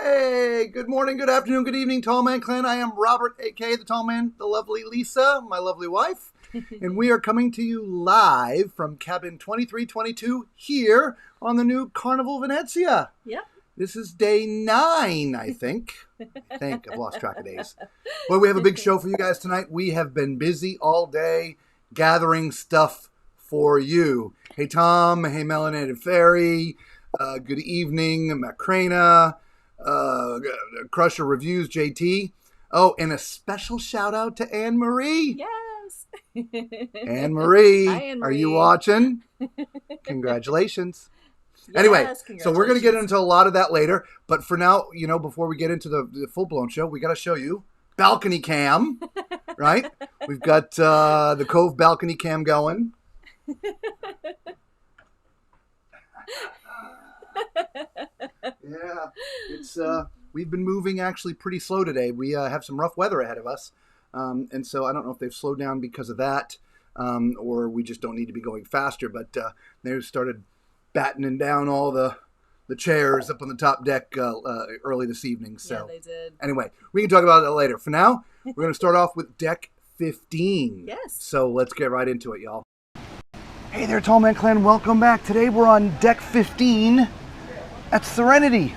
Hey, good morning, good afternoon, good evening, Tall Man Clan. I am Robert, a.k.a. the Tall Man, the lovely Lisa, my lovely wife. And we are coming to you live from cabin 2322 here on the new Carnival Venezia. Yep. This is day 9, I think. I've lost track of days. Well, we have a big show for you guys tonight. We have been busy all day gathering stuff for you. Hey, Tom. Hey, Melanated Fairy. Good evening, Macrina. Crusher Reviews, JT. Oh, and a special shout out to Anne Marie. Yes. Anne Marie. Hi, Anne Marie. Are you watching? Congratulations. Yes, Anyway, so we're going to get into a lot of that later. But for now, before we get into the full-blown show, we got to show you Balcony Cam, right? We've got the Cove Balcony Cam going. Yeah, it's we've been moving actually pretty slow today. We have some rough weather ahead of us, and so I don't know if they've slowed down because of that, or we just don't need to be going faster. But they started battening down all the chairs up on the top deck early this evening. So yeah, they did. Anyway, we can talk about that later. For now, we're going to start off with deck 15. Yes. So let's get right into it, y'all. Hey there, Tall Man Clan. Welcome back. Today we're on deck 15 at Serenity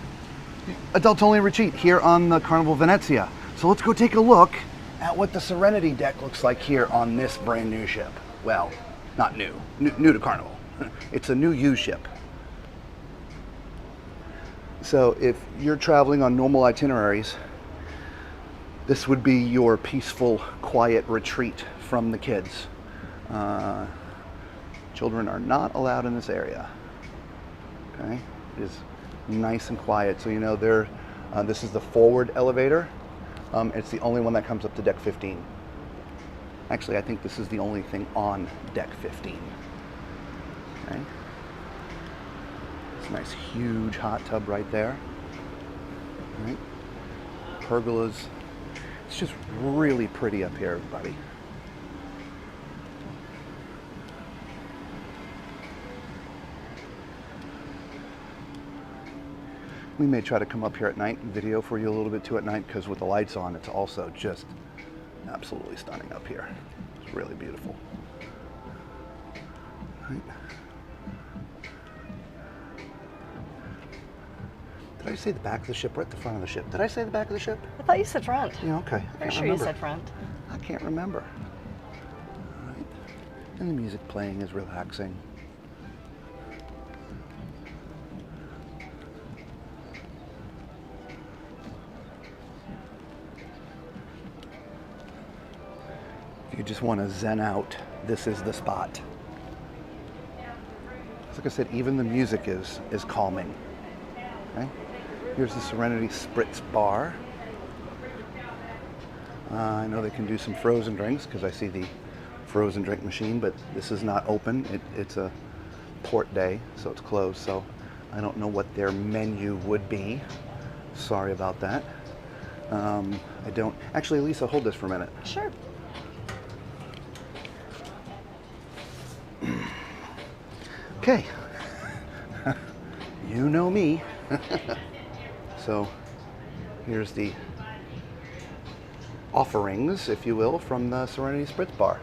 Adult Only Retreat here on the Carnival Venezia. So let's go take a look at what the Serenity Deck looks like here on this brand new ship. Well, not new. New to Carnival. It's a new U ship. So if you're traveling on normal itineraries, this would be your peaceful, quiet retreat from the kids. Children are not allowed in this area. Okay, it is nice and quiet. So this is the forward elevator. It's the only one that comes up to deck 15. Actually, I think this is the only thing on deck 15. Okay. It's a nice huge hot tub right there. Right. Pergolas. It's just really pretty up here, everybody. We may try to come up here at night and video for you a little bit too at night, because with the lights on, it's also just absolutely stunning up here. It's really beautiful. Right. Did I say the back of the ship or at the front of the ship? Did I say the back of the ship? I thought you said front. Yeah, okay. Pretty sure you said front. I can't remember. All right. And the music playing is relaxing. If you just want to zen out, this is the spot. Like I said, even the music is calming. Okay? Here's the Serenity Spritz bar. I know they can do some frozen drinks because I see the frozen drink machine, but this is not open. It's a port day, so it's closed. So I don't know what their menu would be. Sorry about that. I don't. Actually, Lisa, hold this for a minute. Sure. Okay. You know me. So here's the offerings, if you will, from the Serenity Spritz bar.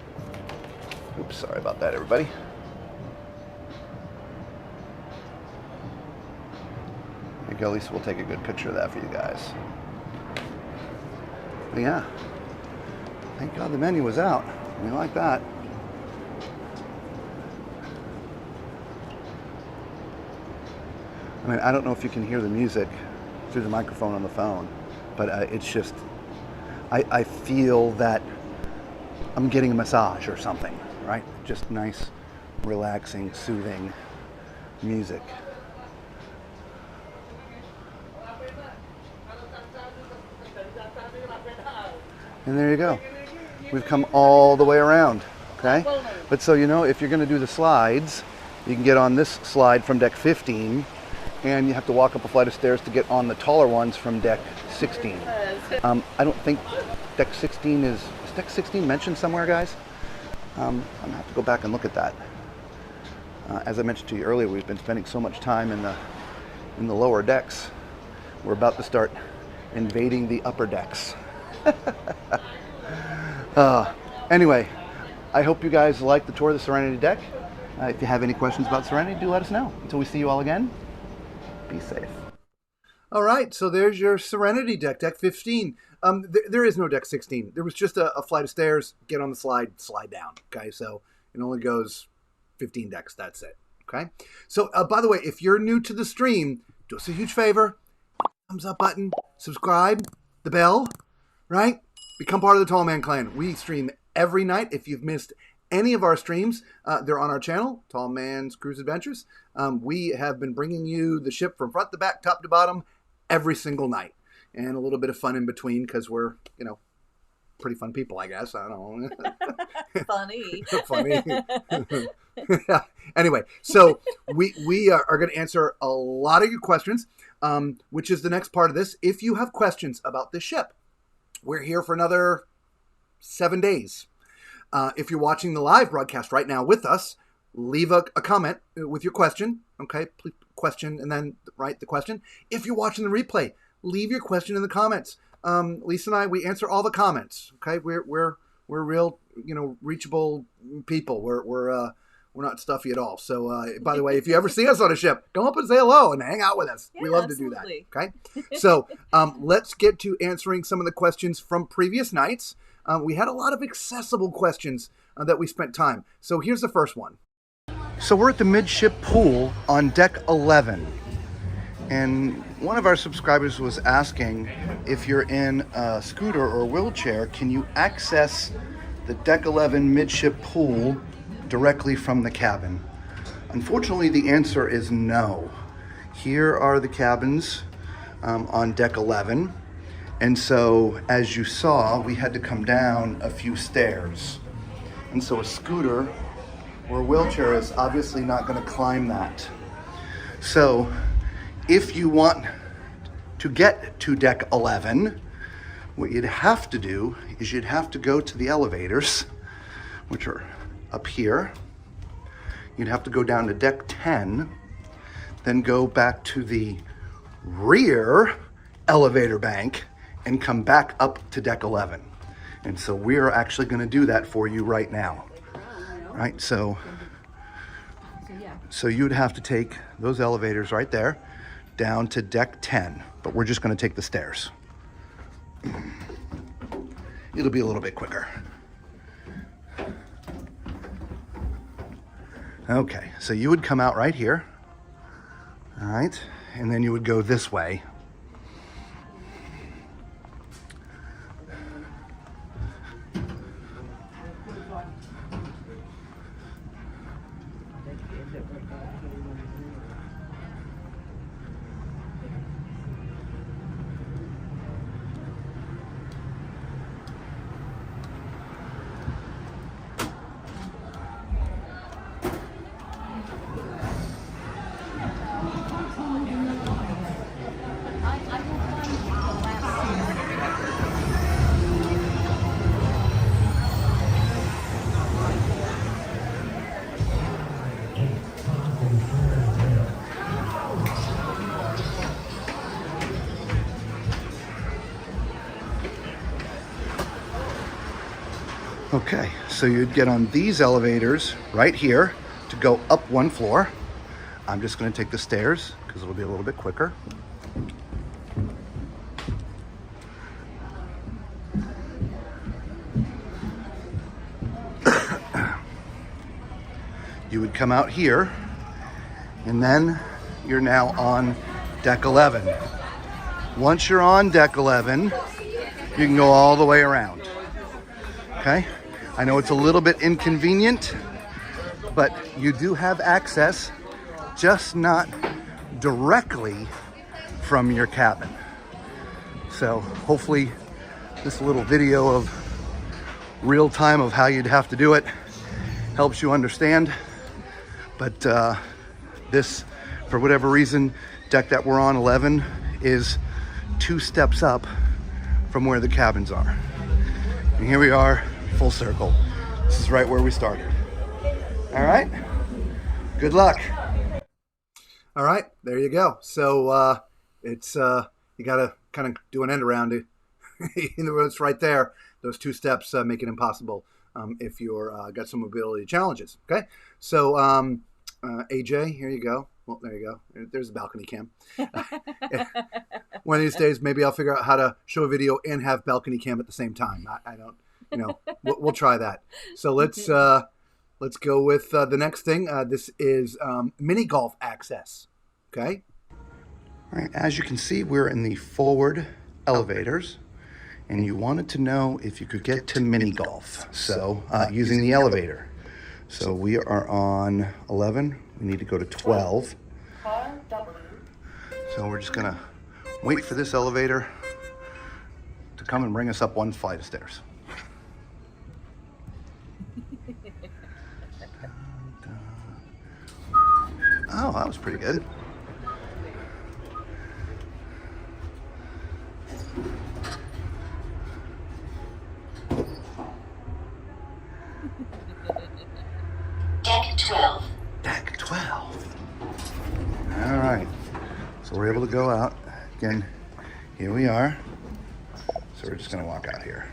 Oops, sorry about that, everybody. There you go, Lisa, we'll take a good picture of that for you guys. But yeah, thank God the menu was out. We like that. I mean, I don't know if you can hear the music through the microphone on the phone, but it's just, I feel that I'm getting a massage or something, right? Just nice, relaxing, soothing music. And there you go. We've come all the way around, okay? But so, if you're going to do the slides, you can get on this slide from deck 15, and you have to walk up a flight of stairs to get on the taller ones from deck 16. I don't think deck 16 is deck 16 mentioned somewhere, guys? I'm going to have to go back and look at that. As I mentioned to you earlier, we've been spending so much time in the lower decks. We're about to start invading the upper decks. Anyway, I hope you guys liked the tour of the Serenity Deck. If you have any questions about Serenity, do let us know. Until we see you all again, be safe. All right, so there's your Serenity Deck, Deck 15. There is no Deck 16. There was just a flight of stairs, get on the slide down. Okay, so it only goes 15 decks. That's it. Okay, so by the way, if you're new to the stream, do us a huge favor. Thumbs up button, subscribe, the bell, right? Become part of the Tall Man Clan. We stream every night. If you've missed any of our streams, they're on our channel, Tall Man's Cruise Adventures. We have been bringing you the ship from front to back, top to bottom, every single night. And a little bit of fun in between because we're, pretty fun people, I guess. I don't know. Funny. Funny. Anyway, so we are going to answer a lot of your questions, which is the next part of this. If you have questions about this ship, we're here for another 7 days. If you're watching the live broadcast right now with us, leave a comment with your question. Okay, please, question and then write the question. If you're watching the replay, leave your question in the comments. Lisa and I, we answer all the comments. Okay, we're real, reachable people. We're not stuffy at all. So, by the way, if you ever see us on a ship, come up and say hello and hang out with us. Yeah, we love absolutely. to do that. Okay, so let's get to answering some of the questions from previous nights. We had a lot of accessible questions that we spent time. So here's the first one. So we're at the midship pool on deck 11. And one of our subscribers was asking if you're in a scooter or wheelchair, can you access the deck 11 midship pool directly from the cabin? Unfortunately, the answer is no. Here are the cabins on deck 11. And so, as you saw, we had to come down a few stairs. And so a scooter or a wheelchair is obviously not going to climb that. So, if you want to get to deck 11, what you'd have to do is you'd have to go to the elevators, which are up here. You'd have to go down to deck 10, then go back to the rear elevator bank and come back up to deck 11. And so we're actually going to do that for you right now. Right? So you'd have to take those elevators right there down to deck 10, but we're just going to take the stairs. It'll be a little bit quicker. Okay, so you would come out right here, all right, and then you would go this way. Okay, so you'd get on these elevators right here to go up one floor. I'm just going to take the stairs because it'll be a little bit quicker. You would come out here, and then you're now on deck 11. Once you're on deck 11, you can go all the way around. Okay? I know it's a little bit inconvenient, but you do have access, just not directly from your cabin. So hopefully this little video of real time of how you'd have to do it helps you understand. But this, for whatever reason, deck that we're on, 11, is 2 steps up from where the cabins are. And here we are, full circle. This is right where we started. All right, good luck. All right, there you go. So it's you got to kind of do an end around it. It's right there. Those 2 steps make it impossible if you're got some mobility challenges. Okay, so AJ, here you go. Well, there you go. There's the balcony cam. One of these days, maybe I'll figure out how to show a video and have balcony cam at the same time. I don't, we'll try that. So let's go with the next thing. This is mini golf access. Okay. All right. As you can see, we're in the forward elevators, and you wanted to know if you could get to mini golf. So using the elevator. So we are on 11. We need to go to 12. So we're just gonna wait for this elevator to come and bring us up 1 flight of stairs. Oh, that was pretty good. Deck 12. Deck 12. All right. So we're able to go out. Again, here we are. So we're just going to walk out here.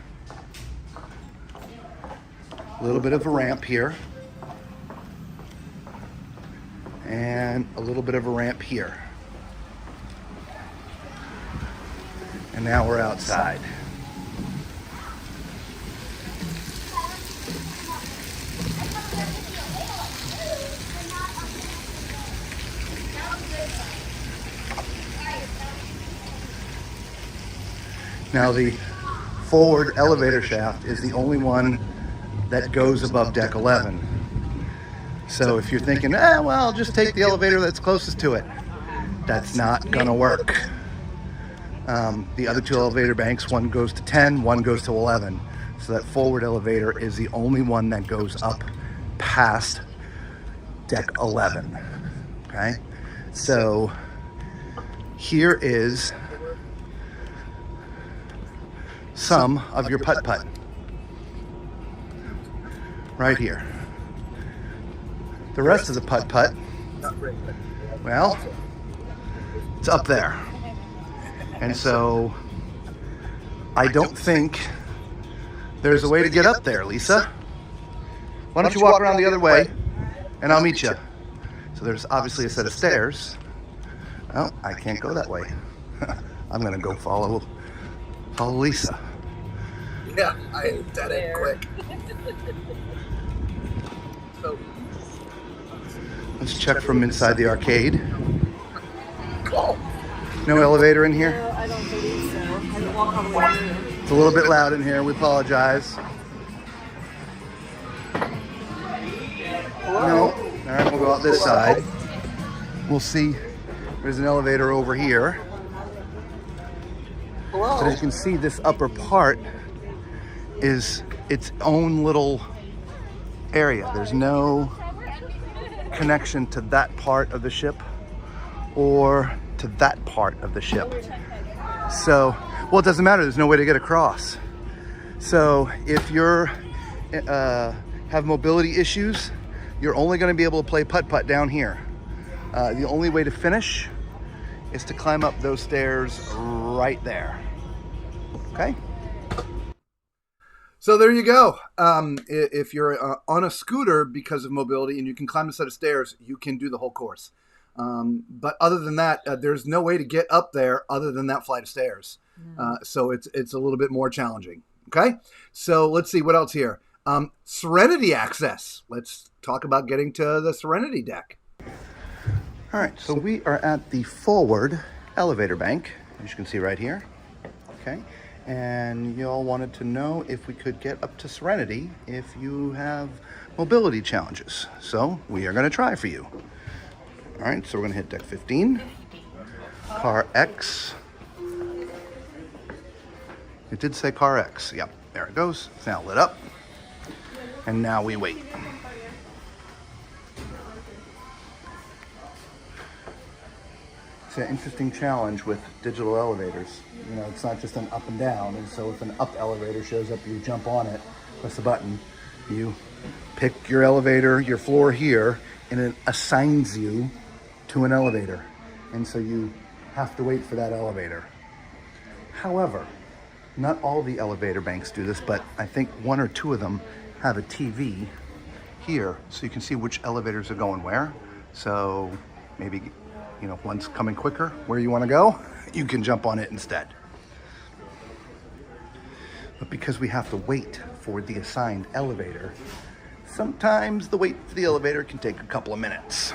A little bit of a ramp here. And a little bit of a ramp here. And now we're outside. Now the forward elevator shaft is the only one that goes above deck 11. So if you're thinking, well, I'll just take the elevator that's closest to it, that's not gonna work. The other 2 elevator banks, one goes to 10, one goes to 11. So that forward elevator is the only one that goes up past deck 11, okay? So here is some of your putt-putt right here. The rest of the putt-putt, well, it's up there. And so I don't think there's a way to get up there, Lisa. Why don't you walk around the other way and I'll meet you. So there's obviously a set of stairs. Oh, I can't go that way. I'm gonna go follow Lisa. Yeah, I did it quick. So let's check from inside the arcade. No elevator in here? No, I don't believe so. I didn't walk all the way through. It's a little bit loud in here. We apologize. No. All right, we'll go out this side. We'll see. There's an elevator over here. But as you can see, this upper part is its own little area. There's no connection to that part of the ship or to that part of the ship. So, well, it doesn't matter. There's no way to get across. So if you're have mobility issues, you're only going to be able to play putt-putt down here. The only way to finish is to climb up those stairs right there. Okay? So there you go. If you're on a scooter because of mobility and you can climb a set of stairs, you can do the whole course. But other than that, there's no way to get up there other than that flight of stairs. So it's a little bit more challenging. Okay? So let's see what else here. Serenity access. Let's talk about getting to the Serenity Deck. All right, so we are at the forward elevator bank, as you can see right here. Okay, and y'all wanted to know if we could get up to Serenity if you have mobility challenges. So we are going to try for you. All right, so we're going to hit deck 15, car X. It did say car X. Yep, there it goes. It's now lit up. And now we wait. It's an interesting challenge with digital elevators. You know, it's not just an up and down. And so if an up elevator shows up, you jump on it, press the button, you pick your elevator, your floor here, and it assigns you to an elevator. And so you have to wait for that elevator. However, not all the elevator banks do this, but I think 1 or 2 of them have a TV here, so you can see which elevators are going where. So maybe, you know, if one's coming quicker where you want to go, you can jump on it instead. But because we have to wait for the assigned elevator, sometimes the wait for the elevator can take a couple of minutes.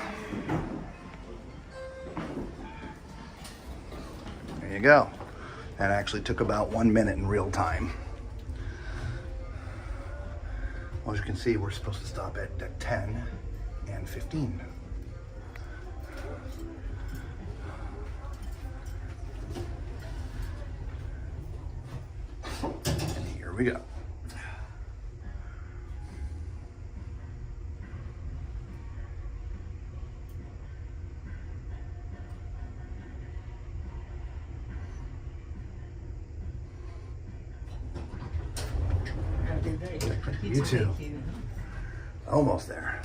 There you go. That actually took about 1 minute in real time. Well, as you can see, we're supposed to stop at deck 10 and 15. And here we go. You too. Thank you. Almost there.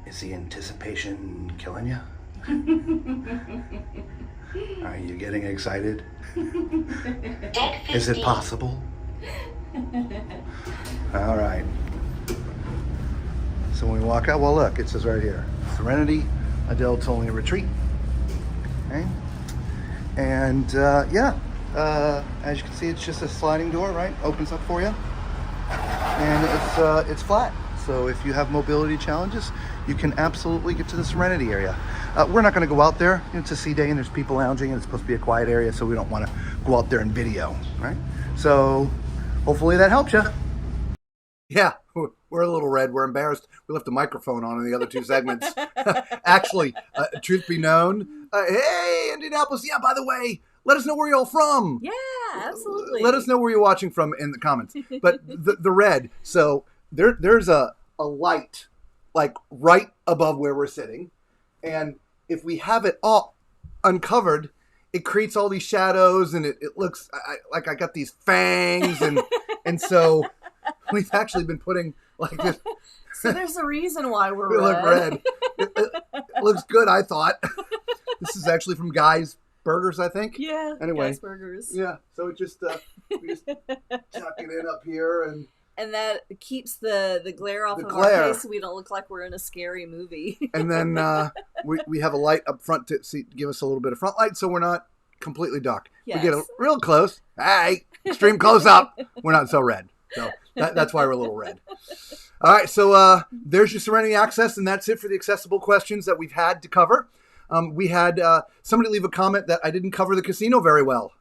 Is the anticipation killing you? Are you getting excited? Deck 15. Is it possible? All right. So when we walk out, well, look, it says right here, Serenity Adult Only Retreat. Okay. And yeah, as you can see, it's just a sliding door, right? Opens up for you, and it's flat. So if you have mobility challenges, you can absolutely get to the Serenity area. We're not going to go out there. It's a sea day and there's people lounging and it's supposed to be a quiet area, so we don't want to go out there and video, right? So hopefully that helps you. Yeah, we're a little red. We're embarrassed. We left the microphone on in the other 2 segments. Actually, truth be known, hey, Indianapolis, yeah, by the way, let us know where you're all from. Yeah, absolutely. Let us know where you're watching from in the comments. But the red, so there's a light like right above where we're sitting. And if we have it all uncovered, it creates all these shadows and it looks like I got these fangs. And so we've actually been putting like this. So there's a reason why we look red. It looks good, I thought. This is actually from Guy's Burgers, I think. Yeah, anyway, Guy's Burgers. Yeah, so it just we just tuck it in up here and that keeps the glare off of glare. our face so we don't look like we're in a scary movie. And then we have a light up front to give us a little bit of front light so we're not completely dark. Yes. We get a real close. Hey, extreme close up. We're not so red. So that's why we're a little red. All right, so there's your Serenity access, and that's it for the accessible questions that we've had to cover. We had somebody leave a comment that I didn't cover the casino very well.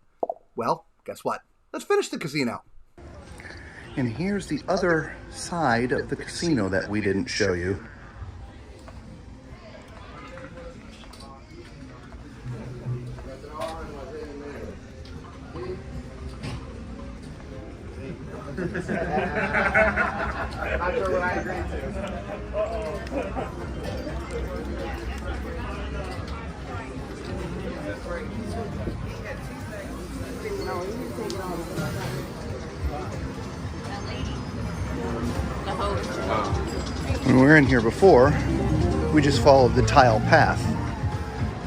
Well, guess what? Let's finish the casino. And here's the other side of the casino that we didn't show you. Not sure what I agreed When we were in here before, we just followed the tile path,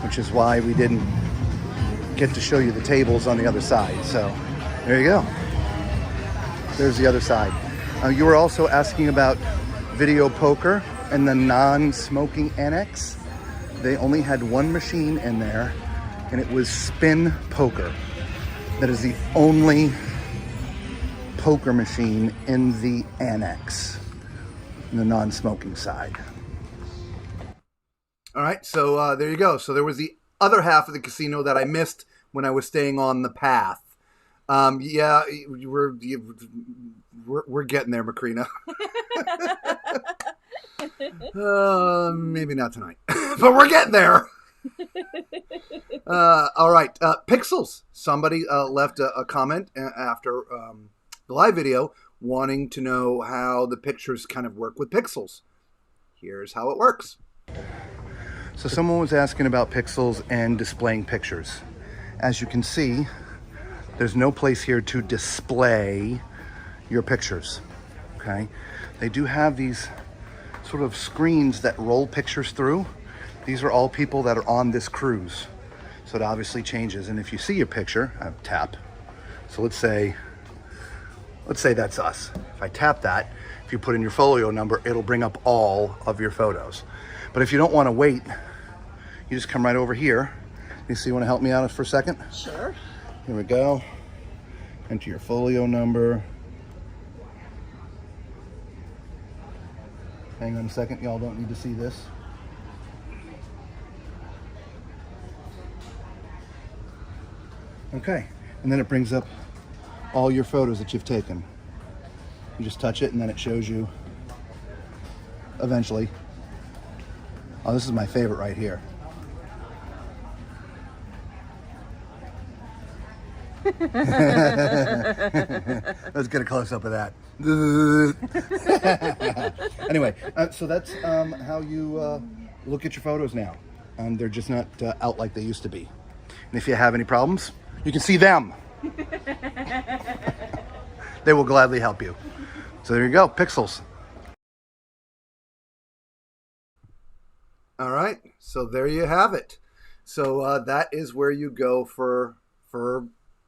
which is why we didn't get to show you the tables on the other side. So there you go. There's the other side. You were also asking about video poker and the non-smoking annex. They only had one machine in there, and it was spin poker. That is the only poker machine in the annex, in the non-smoking side. All right, so there you go. So there was the other half of the casino that I missed when I was staying on the path. Yeah, we're getting there, Macrina. Maybe not tonight, but we're getting there. All right, Pixels. Somebody left a comment after the live video wanting to know how the pictures kind of work with Pixels. Here's how it works. So someone was asking about Pixels and displaying pictures. As you can see, there's no place here to display your pictures, okay? They do have these sort of screens that roll pictures through, These are all people that are on this cruise. So it obviously changes. And if you see a picture, I tap. So let's say that's us. If I tap that, if you put in your folio number, it'll bring up all of your photos. But if you don't want to wait, you just come right over here. You see, you want to help me out for a second? Sure. Here we go. Enter your folio number. Hang on a second, y'all don't need to see this. Okay, and then it brings up all your photos that you've taken. You just touch it and then it shows you eventually. Oh, this is my favorite right here. Let's get a close-up of that. Anyway, so that's how you look at your photos now. They're just not out like they used to be. And if you have any problems, you can see them. They will gladly help you. So there you go, pixels. All right, so there you have it. So that is where you go for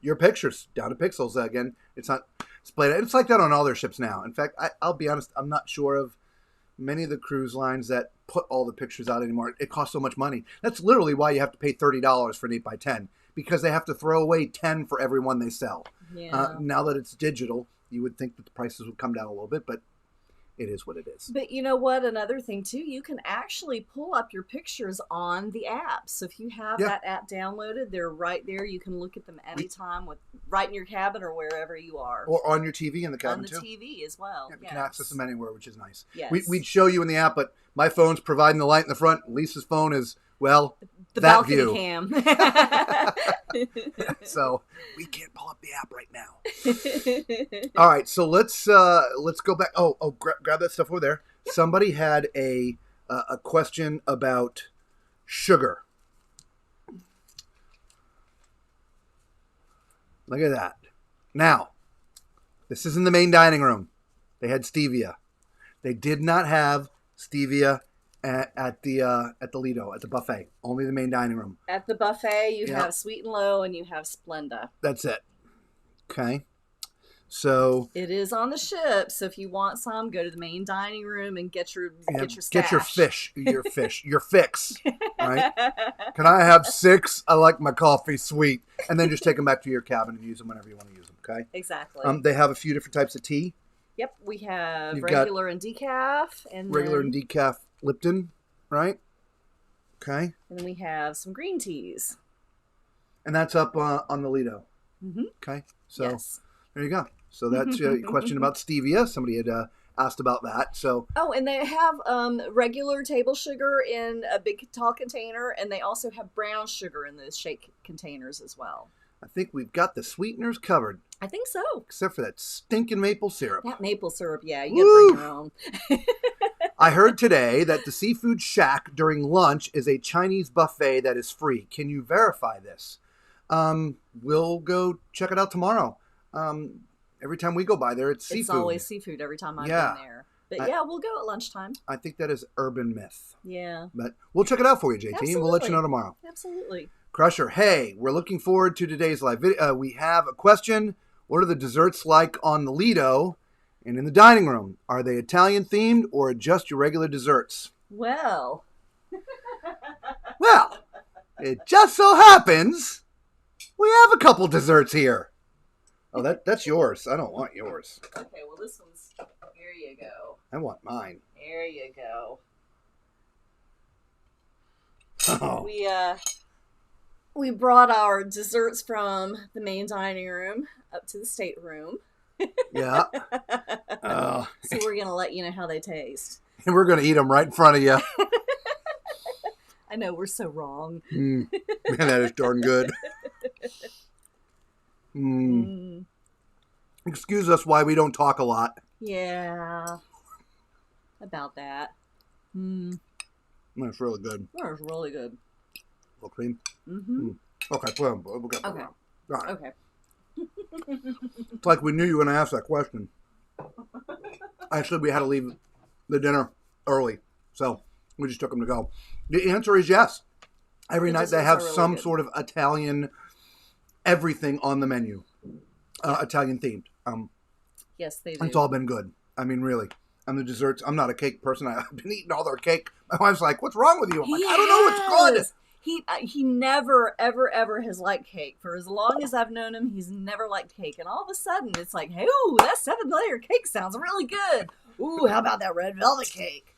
your pictures, down to pixels. Again, it's not splayed. It's like that on all their ships now. In fact, I'll be honest, I'm not sure of many of the cruise lines that put all the pictures out anymore. It costs so much money. That's literally why you have to pay $30 for an 8x10, because they have to throw away 10 for every one they sell. Yeah. Now that it's digital, you would think that the prices would come down a little bit, but it is what it is. But you know what? Another thing too, you can actually pull up your pictures on the app. So if you have that app downloaded, they're right there. You can look at them anytime, right in your cabin or wherever you are, or on your TV in the cabin on the too. TV as well. Yeah, you can access them anywhere, which is nice. Yes. We'd show you in the app, but my phone's providing the light in the front. Lisa's phone is, well, the that balcony view. cam. So we can't pull up the app right now. All right, so let's go back. Grab that stuff over there. Yep. Somebody had a question about sugar. Look at that. Now, this is in the main dining room. They had stevia. They did not have stevia at the Lido, at the buffet. Only the main dining room. At the buffet, you have Sweet and Low and you have Splenda. That's it. Okay. So it is on the ship. So if you want some, go to the main dining room and get your stash. Get your your fix. Right? Can I have 6? I like my coffee sweet, and then just take them back to your cabin and use them whenever you want to use them. Okay. Exactly. They have a few different types of tea. Yep, we have regular and decaf, and regular and decaf Lipton, right? Okay. And then we have some green teas. And that's up on the Lido. Mm-hmm. Okay. So there you go. So that's your question about stevia. Somebody had asked about that. So and they have regular table sugar in a big tall container, and they also have brown sugar in those shake containers as well. I think we've got the sweeteners covered. I think so. Except for that stinking maple syrup. That maple syrup, you gotta bring your own. I heard today that the Seafood Shack during lunch is a Chinese buffet that is free. Can you verify this? We'll go check it out tomorrow. Every time we go by there, it's seafood. It's always seafood every time I've been there. But we'll go at lunchtime. I think that is urban myth. Yeah. But we'll check it out for you, JT, and we'll let you know tomorrow. Absolutely. Crusher, hey, we're looking forward to today's live video. We have a question. What are the desserts like on the Lido and in the dining room? Are they Italian themed or just your regular desserts? Well, it just so happens we have a couple desserts here. Oh, that's yours. I don't want yours. Okay, well, this one's... Here you go. I want mine. There you go. Oh. We brought our desserts from the main dining room up to the stateroom. Yeah. So we're going to let you know how they taste. And we're going to eat them right in front of you. I know, we're so wrong. Man, that is darn good. Excuse us why we don't talk a lot. Yeah. About that. That's really good. That's really good. Little cream. Mm-hmm. Okay, we'll get that. Okay. All right. Okay. It's like we knew you were going to ask that question. Actually, we had to leave the dinner early. So We just took them to go. The answer is yes. Every night they have really some good. sort of Italian everything on the menu, Italian themed. Yes, they do. It's all been good. I mean, really. And the desserts, I'm not a cake person. I've been eating all their cake. My wife's like, what's wrong with you? I'm like, I don't know, it's good. He never, ever, ever has liked cake. For as long as I've known him, he's never liked cake. And all of a sudden, it's like, hey, ooh, that 7-layer cake sounds really good. Ooh, how about that red velvet cake?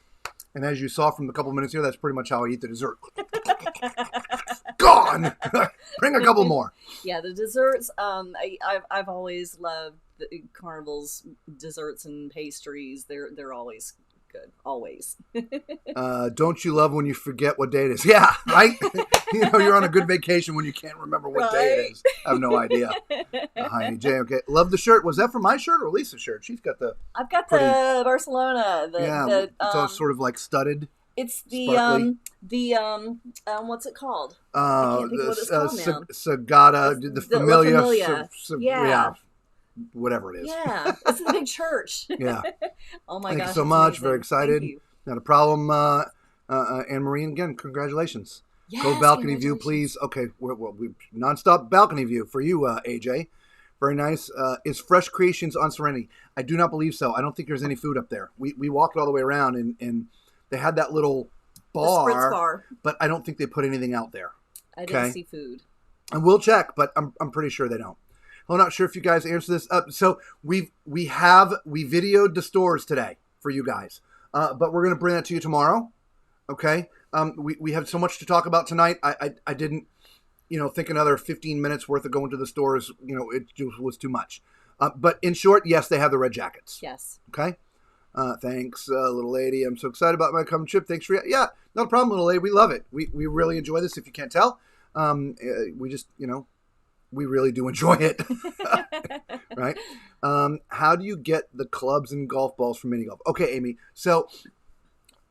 And as you saw from the couple minutes here, that's pretty much how I eat the dessert. Gone! Bring a couple more. Yeah, the desserts, I've always loved the Carnival's desserts and pastries. They're always good. Always. Don't you love when you forget what day it is? Yeah, right? You're on a good vacation when you can't remember what day it is. I have no idea. Hi, AJ. Okay. Love the shirt. Was that for my shirt or Lisa's shirt? She's got the... I've got the Barcelona. It's all sort of like studded. It's sparkly. What's it called? I can't think of what it's called now. Sagada, the Familia. Yeah. Whatever it is. Yeah, it's a big church. Yeah. Oh my Thank gosh. you so much. Amazing. Very excited. Thank you. Not a problem. Anne-Marie, again, congratulations. Yes, Cove Balcony View, please. Okay, we nonstop balcony view for you, AJ. Very nice. Is Fresh Creations on Serenity? I do not believe so. I don't think there's any food up there. We walked all the way around and they had that little bar, Spritz bar, but I don't think they put anything out there. I didn't see food. And we'll check, but I'm pretty sure they don't. I'm not sure if you guys answer this. So we videoed the stores today for you guys, but we're going to bring that to you tomorrow. Okay. We have so much to talk about tonight. I didn't, think another 15 minutes worth of going to the stores, it just was too much. But in short, yes, they have the red jackets. Yes. Okay. Thanks, little lady. I'm so excited about my coming trip. Thanks for not a problem, little lady. We love it. We really enjoy this. If you can't tell, we just we really do enjoy it. Right? How do you get the clubs and golf balls from mini golf? Okay, Amy. So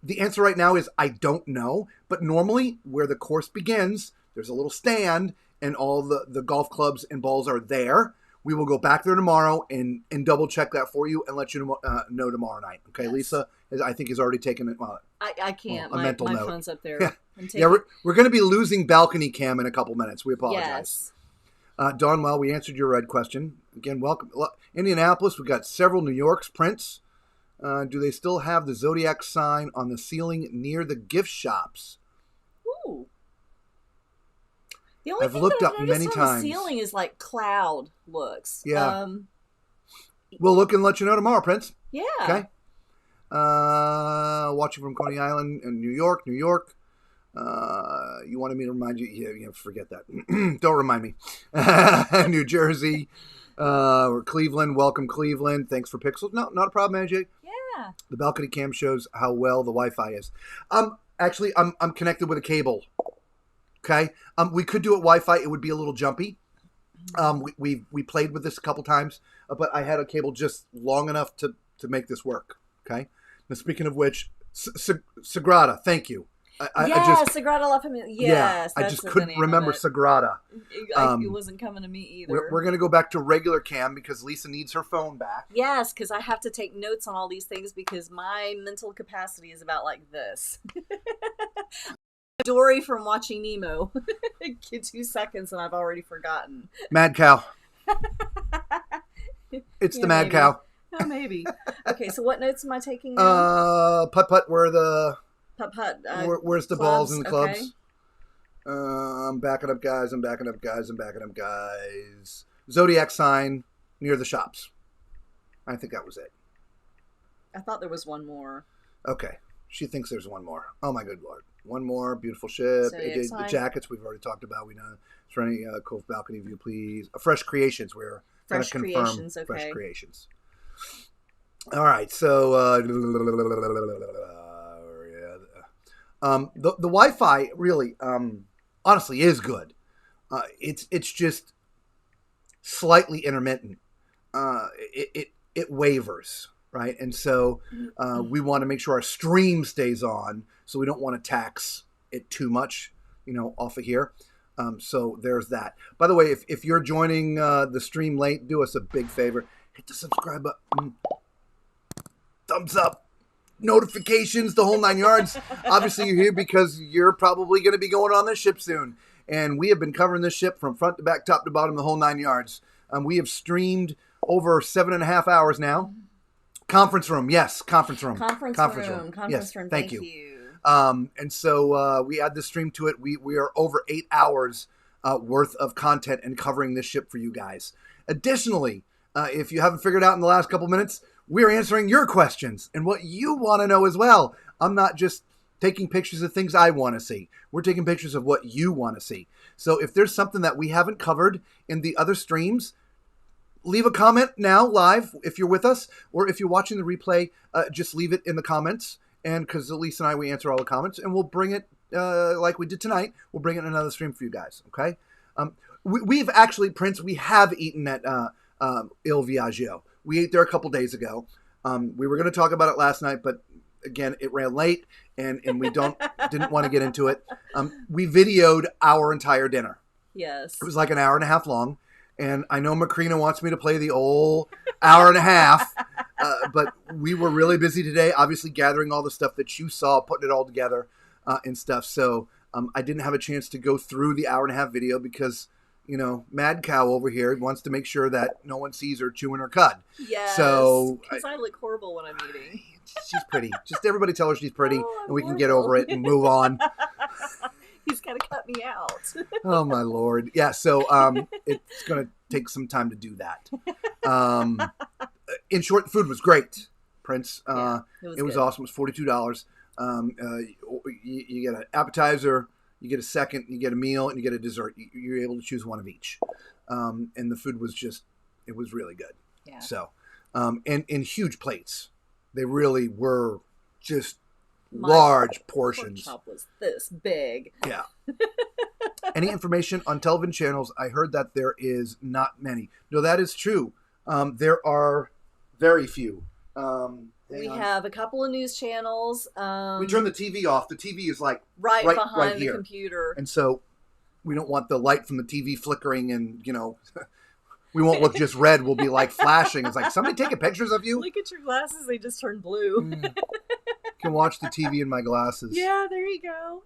the answer right now is I don't know. But normally where the course begins, there's a little stand and all the golf clubs and balls are there. We will go back there tomorrow and double check that for you and let you know tomorrow night. Okay, yes. Lisa, I think, has already taken it. I can't. A mental note. My phone's up there. Yeah, we're going to be losing balcony cam in a couple minutes. We apologize. Yes. Dawn, well, we answered your red question. Again, welcome. Indianapolis, we've got several New York's prints. Do they still have the Zodiac sign on the ceiling near the gift shops? Ooh. The only I've thing looked that up I've noticed many on times. the ceiling is like cloud looks. Yeah. We'll look and let you know tomorrow, Prince. Yeah. Okay. Watching from Coney Island in New York. You wanted me to remind you? Yeah, forget that. Don't remind me. New Jersey. Or Cleveland. Welcome, Cleveland. Thanks for pixels. No, not a problem, AJ. Yeah. The balcony cam shows how well the Wi-Fi is. Actually, I'm connected with a cable. Okay. We could do it Wi-Fi. It would be a little jumpy. We played with this a couple times, but I had a cable just long enough to make this work. Okay. Now, speaking of which, Sagrada, thank you. Sagrada La Familia. Yes, I just couldn't remember Sagrada. It wasn't coming to me either. We're going to go back to regular cam because Lisa needs her phone back. Yes, because I have to take notes on all these things because my mental capacity is about like this. Dory from Watching Nemo. 2 seconds and I've already forgotten. Mad Cow. It's the Mad Cow. Oh, maybe. Okay, so what notes am I taking now? Putt-putt, where the... Putt-putt. Where's the balls and the clubs? Okay. I'm backing up, guys. Zodiac sign near the shops. I think that was it. I thought there was one more. Okay. She thinks there's one more. Oh, my good Lord. One more. Beautiful ship. AJ, the jackets we've already talked about. We know. Serenity Cove Balcony View, please. Fresh Creations. We're going to confirm. Creations, okay. Fresh Creations. All right. So, the Wi-Fi really, honestly, is good. It's just slightly intermittent. It wavers, right? And so we want to make sure our stream stays on, so we don't want to tax it too much, off of here. So there's that. By the way, if you're joining the stream late, do us a big favor. Hit the subscribe button. Thumbs up. notifications, the whole 9 yards. Obviously, you're here because you're probably going to be going on this ship soon. And we have been covering this ship from front to back, top to bottom, the whole 9 yards. We have streamed over 7.5 hours now. Conference room, yes, conference room. Conference room. Yes, thank you. you. And so we add this stream to it. We are over 8 hours worth of content and covering this ship for you guys. Additionally, if you haven't figured out in the last couple minutes, we're answering your questions and what you want to know as well. I'm not just taking pictures of things I want to see. We're taking pictures of what you want to see. So if there's something that we haven't covered in the other streams, leave a comment now live if you're with us, or if you're watching the replay, just leave it in the comments. And because Elise and I, we answer all the comments, and we'll bring it like we did tonight. We'll bring it in another stream for you guys. Okay. We've actually, Prince, we have eaten at Il Viaggio. We ate there a couple days ago. We were going to talk about it last night, but again, it ran late, and we didn't want to get into it. We videoed our entire dinner. Yes. It was like an hour and a half long, and I know Macrina wants me to play the old hour and a half, but we were really busy today, obviously gathering all the stuff that you saw, putting it all together and stuff. So I didn't have a chance to go through the hour and a half video because, you know, Mad Cow over here wants to make sure that no one sees her chewing her cud. Yes. So because I look horrible when I'm eating. She's pretty. Just everybody tell her she's pretty, and we can get horrible. over it and move on. He's got to cut me out. Oh my Lord. Yeah. So it's going to take some time to do that. In short, the food was great, Prince. It was awesome. It was $42. You get an appetizer, you get a second, you get a meal, and you get a dessert. You're able to choose one of each. And the food was it was really good. Yeah. So, and huge plates. They really were just large portions. Pork chop was this big. Yeah. Any information on television channels? I heard that there is not many. No, that is true. There are very few. We have a couple of news channels. We turn the TV off. The TV is like right behind the here. computer. And so we don't want the light from the TV flickering and, you know, we won't look just red. We'll be like flashing. It's like, somebody taking pictures of you? Look at your glasses. They just turned blue. Can watch the TV in my glasses. Yeah, there you go.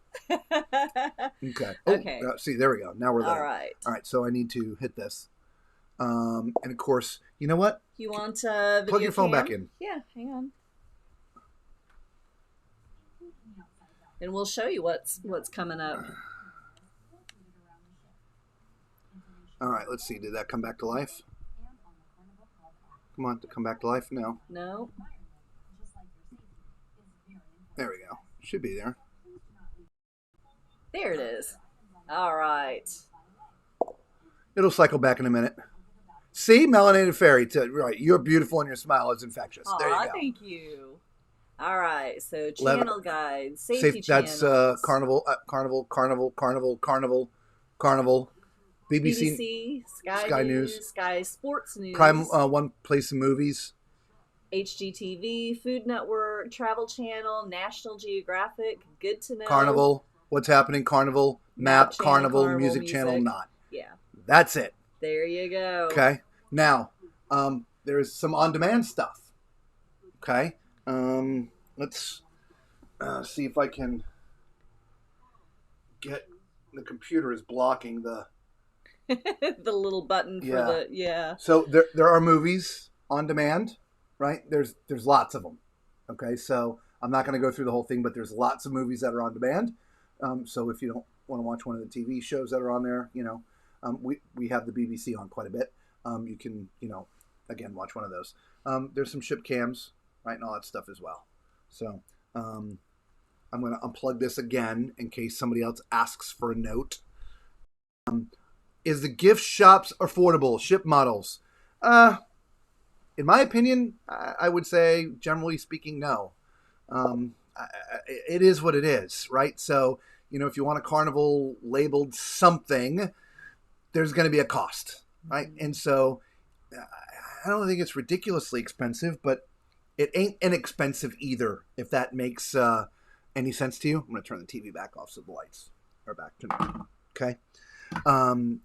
Okay. Okay. See, there we go. Now we're there. All right. All right. So I need to hit this. And of course, you know what? You want video plug your phone cam? back in. Yeah, hang on. And we'll show you what's coming up. All right, let's see. Did that come back to life? Come on, to come back to life? No. No. There we go. Should be there. There it is. All right. It'll cycle back in a minute. See, Melanated Fairy. Right, you're beautiful and your smile is infectious. There you go. Thank you. All right, so channel guides, safety channels. That's Carnival, BBC, Sky News, Sky Sports News, Prime One Place in Movies, HGTV, Food Network, Travel Channel, National Geographic, Good to Know, Carnival, What's Happening, Carnival, Map, Channel, Carnival, Carnival Music Channel, Not. Yeah. That's it. There you go. Okay. Now, there's some on-demand stuff. Okay. Let's see if I can get... The computer is blocking the... the little button for So there are movies on demand, right? There's lots of them. Okay. So I'm not going to go through the whole thing, but there's lots of movies that are on demand. So if you don't want to watch one of the TV shows that are on there, you know, we have the BBC on quite a bit. You can, you know, again, watch one of those. There's some ship cams, right, and all that stuff as well. So I'm going to unplug this again in case somebody else asks for a note. Is the gift shops affordable? Ship models? In my opinion, I would say, generally speaking, no. It is what it is, right? So, you know, if you want a Carnival labeled something, there's going to be a cost, right? And so I don't think it's ridiculously expensive, but it ain't inexpensive either, if that makes any sense to you. I'm going to turn the TV back off so the lights are back to me. Okay.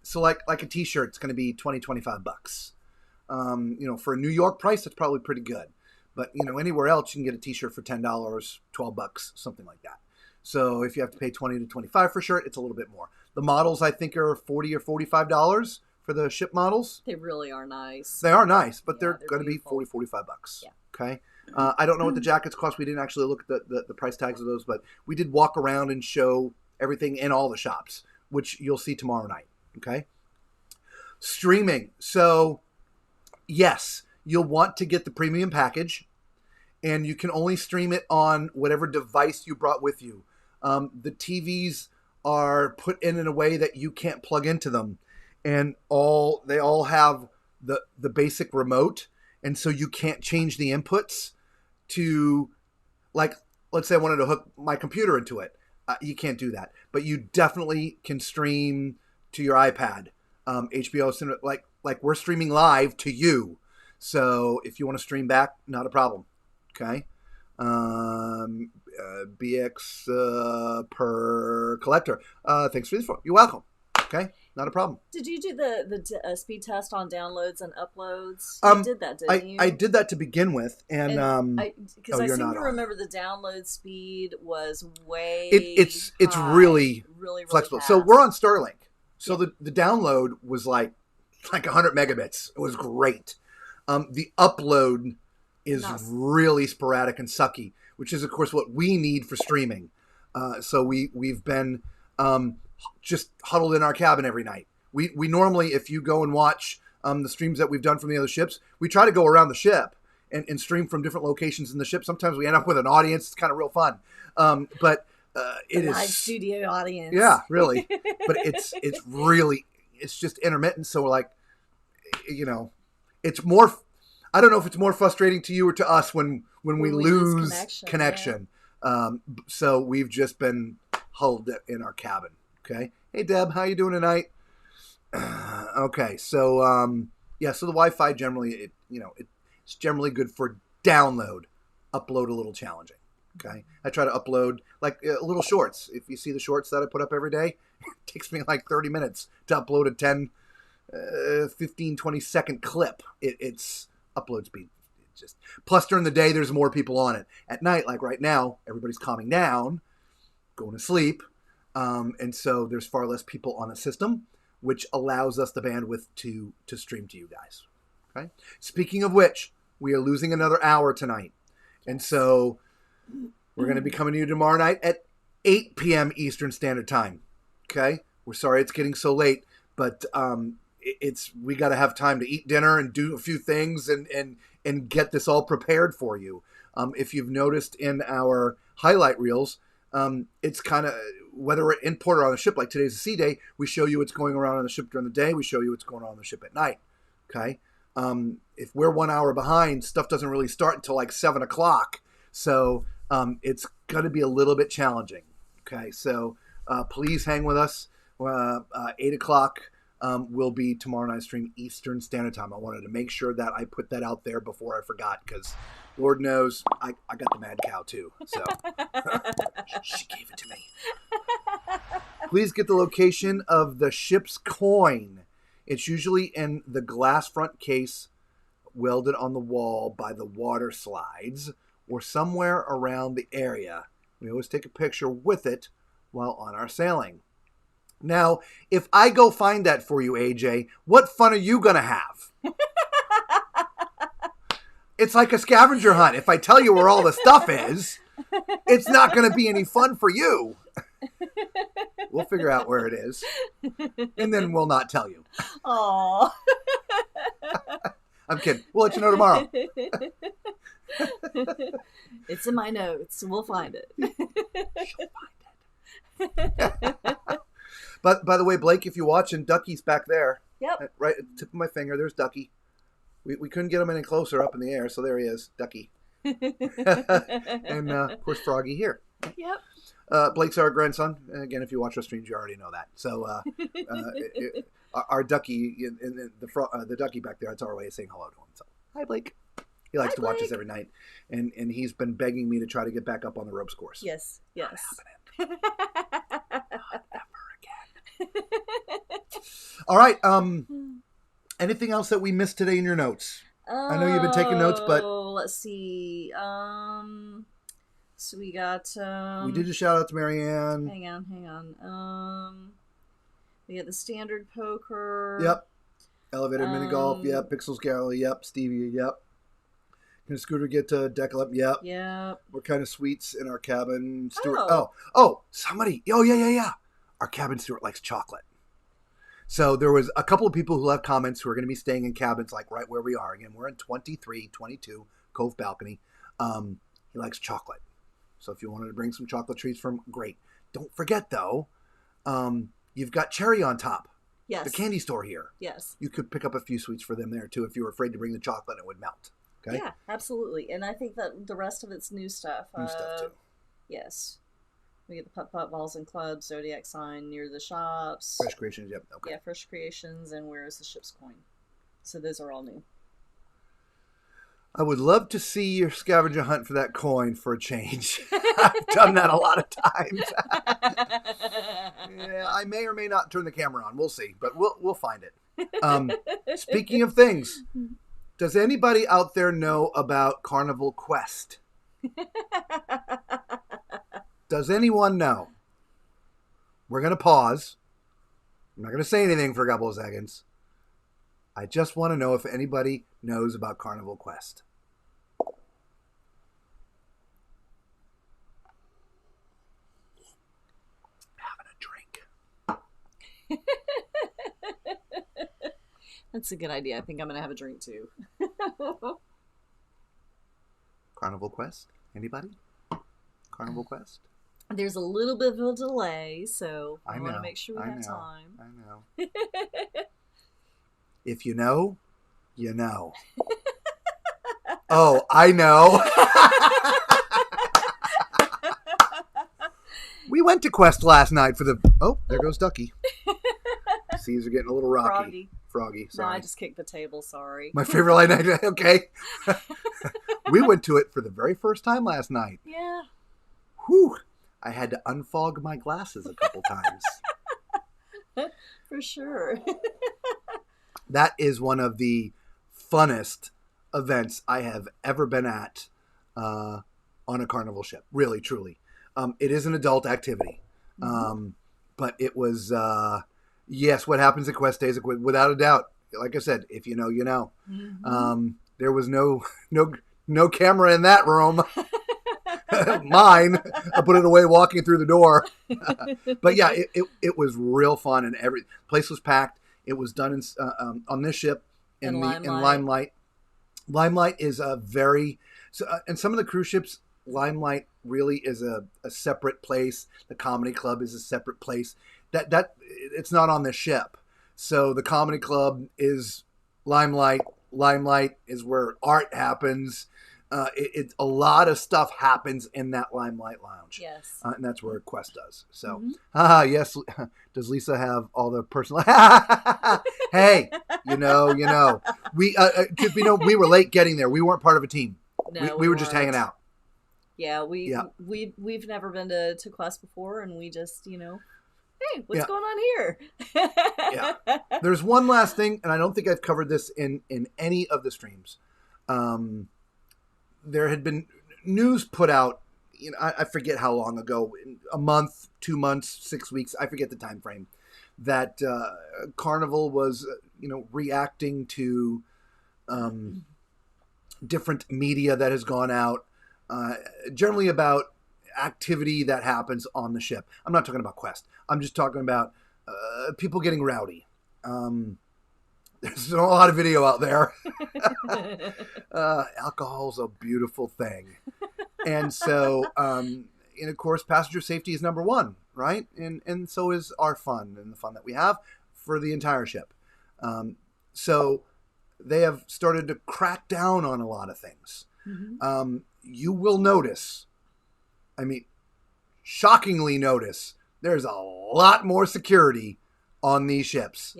So like a t-shirt, it's going to be $20-25. You know, for a New York price, that's probably pretty good. But, anywhere else you can get a t-shirt for $10, $12, something like that. So if you have to pay $20 to $25 for a shirt, it's a little bit more. The models, I think, are $40 or $45 for the ship models. They really are nice. They are nice, but they're going to be beautiful. $40, $45. Yeah. Okay. I don't know what the jackets cost. We didn't actually look at the price tags of those, but we did walk around and show everything in all the shops, which you'll see tomorrow night. Okay. Streaming. So, yes, you'll want to get the premium package, and you can only stream it on whatever device you brought with you. The TVs are put in a way that you can't plug into them, and they all have the basic remote, and so you can't change the inputs to, like, let's say I wanted to hook my computer into it. You can't do that, but you definitely can stream to your iPad. HBO, like we're streaming live to you. So if you want to stream back, not a problem. Okay. BX per collector. Thanks for this. You're welcome. Okay, not a problem. Did you do the speed test on downloads and uploads? You did that, didn't you? I did that to begin with, and because I seem to remember the download speed was way. It's high, really flexible. Fast. So we're on Starlink. So the download was like 100 megabits. It was great. The upload is really sporadic and sucky, which is of course what we need for streaming. So we've been just huddled in our cabin every night. We normally, if you go and watch the streams that we've done from the other ships, we try to go around the ship and stream from different locations in the ship. Sometimes we end up with an audience. It's kind of real fun. But it is live studio audience. Yeah, really. But it's just intermittent. So we're like, it's more. I don't know if it's more frustrating to you or to us when we lose connection. Yeah. So we've just been huddled in our cabin. Okay. Hey Deb, how you doing tonight? Okay. So so the Wi-Fi generally, it's generally good for download. Upload a little challenging. Okay. I try to upload like little shorts. If you see the shorts that I put up every day, it takes me like 30 minutes to upload a 10, 15, 20 second clip. It's upload speed. Just plus during the day, there's more people on it. At night, like right now, everybody's calming down, going to sleep. And so there's far less people on the system, which allows us the bandwidth to stream to you guys. Okay. Speaking of which, we are losing another hour tonight. And so we're going to be coming to you tomorrow night at 8 p.m. Eastern Standard Time. Okay. We're sorry it's getting so late, but we got to have time to eat dinner and do a few things and get this all prepared for you. If you've noticed in our highlight reels, it's kind of, whether we're in port or on the ship, like today's a sea day, we show you what's going around on the ship during the day. We show you what's going on the ship at night. Okay. If we're 1 hour behind, stuff doesn't really start until like 7 o'clock. So it's going to be a little bit challenging. Okay. So please hang with us. 8 o'clock will be tomorrow night's stream Eastern Standard Time. I wanted to make sure that I put that out there before I forgot, because Lord knows I got the mad cow too. So she gave it to me. Please get the location of the ship's coin. It's usually in the glass front case welded on the wall by the water slides or somewhere around the area. We always take a picture with it while on our sailing. Now, if I go find that for you, AJ, what fun are you going to have? It's like a scavenger hunt. If I tell you where all the stuff is, it's not going to be any fun for you. We'll figure out where it is, and then we'll not tell you. Aww. I'm kidding. We'll let you know tomorrow. It's in my notes. We'll find it. She'll find it. But by the way, Blake, if you're watching, Ducky's back there. Yep. Right at the tip of my finger, there's Ducky. We couldn't get him any closer up in the air, so there he is, Ducky. And, of course, Froggy here. Yep. Blake's our grandson. And again, if you watch our streams, you already know that. So our Ducky, the Ducky back there, that's our way of saying hello to him. So, hi, Blake. He likes to watch us every night. And he's been begging me to try to get back up on the ropes course. Yes. Not happening. Not ever again. All right. Anything else that we missed today in your notes? I know you've been taking notes, but let's see. So we got. We did a shout out to Marianne. Hang on. We got the standard poker. Yep. Elevator mini golf. Yep. Pixels Gallery. Yep. Stevie. Yep. Can a scooter get to deck up? Yep. Yep. What kind of suites in our cabin? Stuart. Somebody. Oh, yeah. Our cabin steward likes chocolate. So there was a couple of people who left comments who are going to be staying in cabins like right where we are. Again, we're in 22 Cove Balcony. He likes chocolate. So if you wanted to bring some chocolate treats from, great. Don't forget, though, you've got Cherry on top. Yes. The candy store here. Yes. You could pick up a few sweets for them there, too, if you were afraid to bring the chocolate and it would melt. Okay? Yeah, absolutely. And I think that the rest of it's new stuff. New stuff, too. Yes. We get the putt-putt balls and clubs, zodiac sign near the shops. Fresh Creations, yep. Okay. Yeah, Fresh Creations, and where is the ship's coin? So those are all new. I would love to see your scavenger hunt for that coin for a change. I've done that a lot of times. Yeah, I may or may not turn the camera on. We'll see, but we'll find it. Speaking of things, does anybody out there know about Carnival Quest? Does anyone know? We're going to pause. I'm not going to say anything for a couple of seconds. I just want to know if anybody knows about Carnival Quest. Having a drink. That's a good idea. I think I'm going to have a drink too. Carnival Quest? Anybody? Carnival Quest? There's a little bit of a delay, so I want to make sure we have time. I know. If you know, you know. Oh, I know. We went to Quest last night for the... Oh, there goes Ducky. Seas are getting a little rocky. Froggy, sorry. No, I just kicked the table, sorry. My favorite light night. Okay. We went to it for the very first time last night. Yeah. Whew. I had to unfog my glasses a couple times. For sure. That is one of the funnest events I have ever been at on a Carnival ship. Really, truly. It is an adult activity. But it was, yes, what happens at Quest Days, without a doubt. Like I said, if you know, you know. There was no camera in that room. Mine. I put it away walking through the door. But yeah, it was real fun, and every place was packed. It was done in, on this ship in Limelight. Limelight is a very and some of the cruise ships, Limelight really is a separate place. The comedy club is a separate place. That it's not on the ship. So the comedy club is Limelight. Limelight is where art happens. A lot of stuff happens in that Limelight Lounge. Yes. And that's where Quest does. So, yes. Does Lisa have all the personal? Hey, you know. We, we were late getting there. We weren't part of a team. No, we were just hanging out. Yeah, we've never been to Quest before, and we just, hey, what's going on here? Yeah. There's one last thing, and I don't think I've covered this in any of the streams. There had been news put out, I forget how long ago, a month, 2 months, 6 weeks, I forget the time frame, that Carnival was, reacting to different media that has gone out, generally about activity that happens on the ship. I'm not talking about Quest. I'm just talking about people getting rowdy. There's a lot of video out there. Alcohol's a beautiful thing. And so, and of course, passenger safety is number one, right? And so is our fun and the fun that we have for the entire ship. So they have started to crack down on a lot of things. You will notice, shockingly notice, there's a lot more security on these ships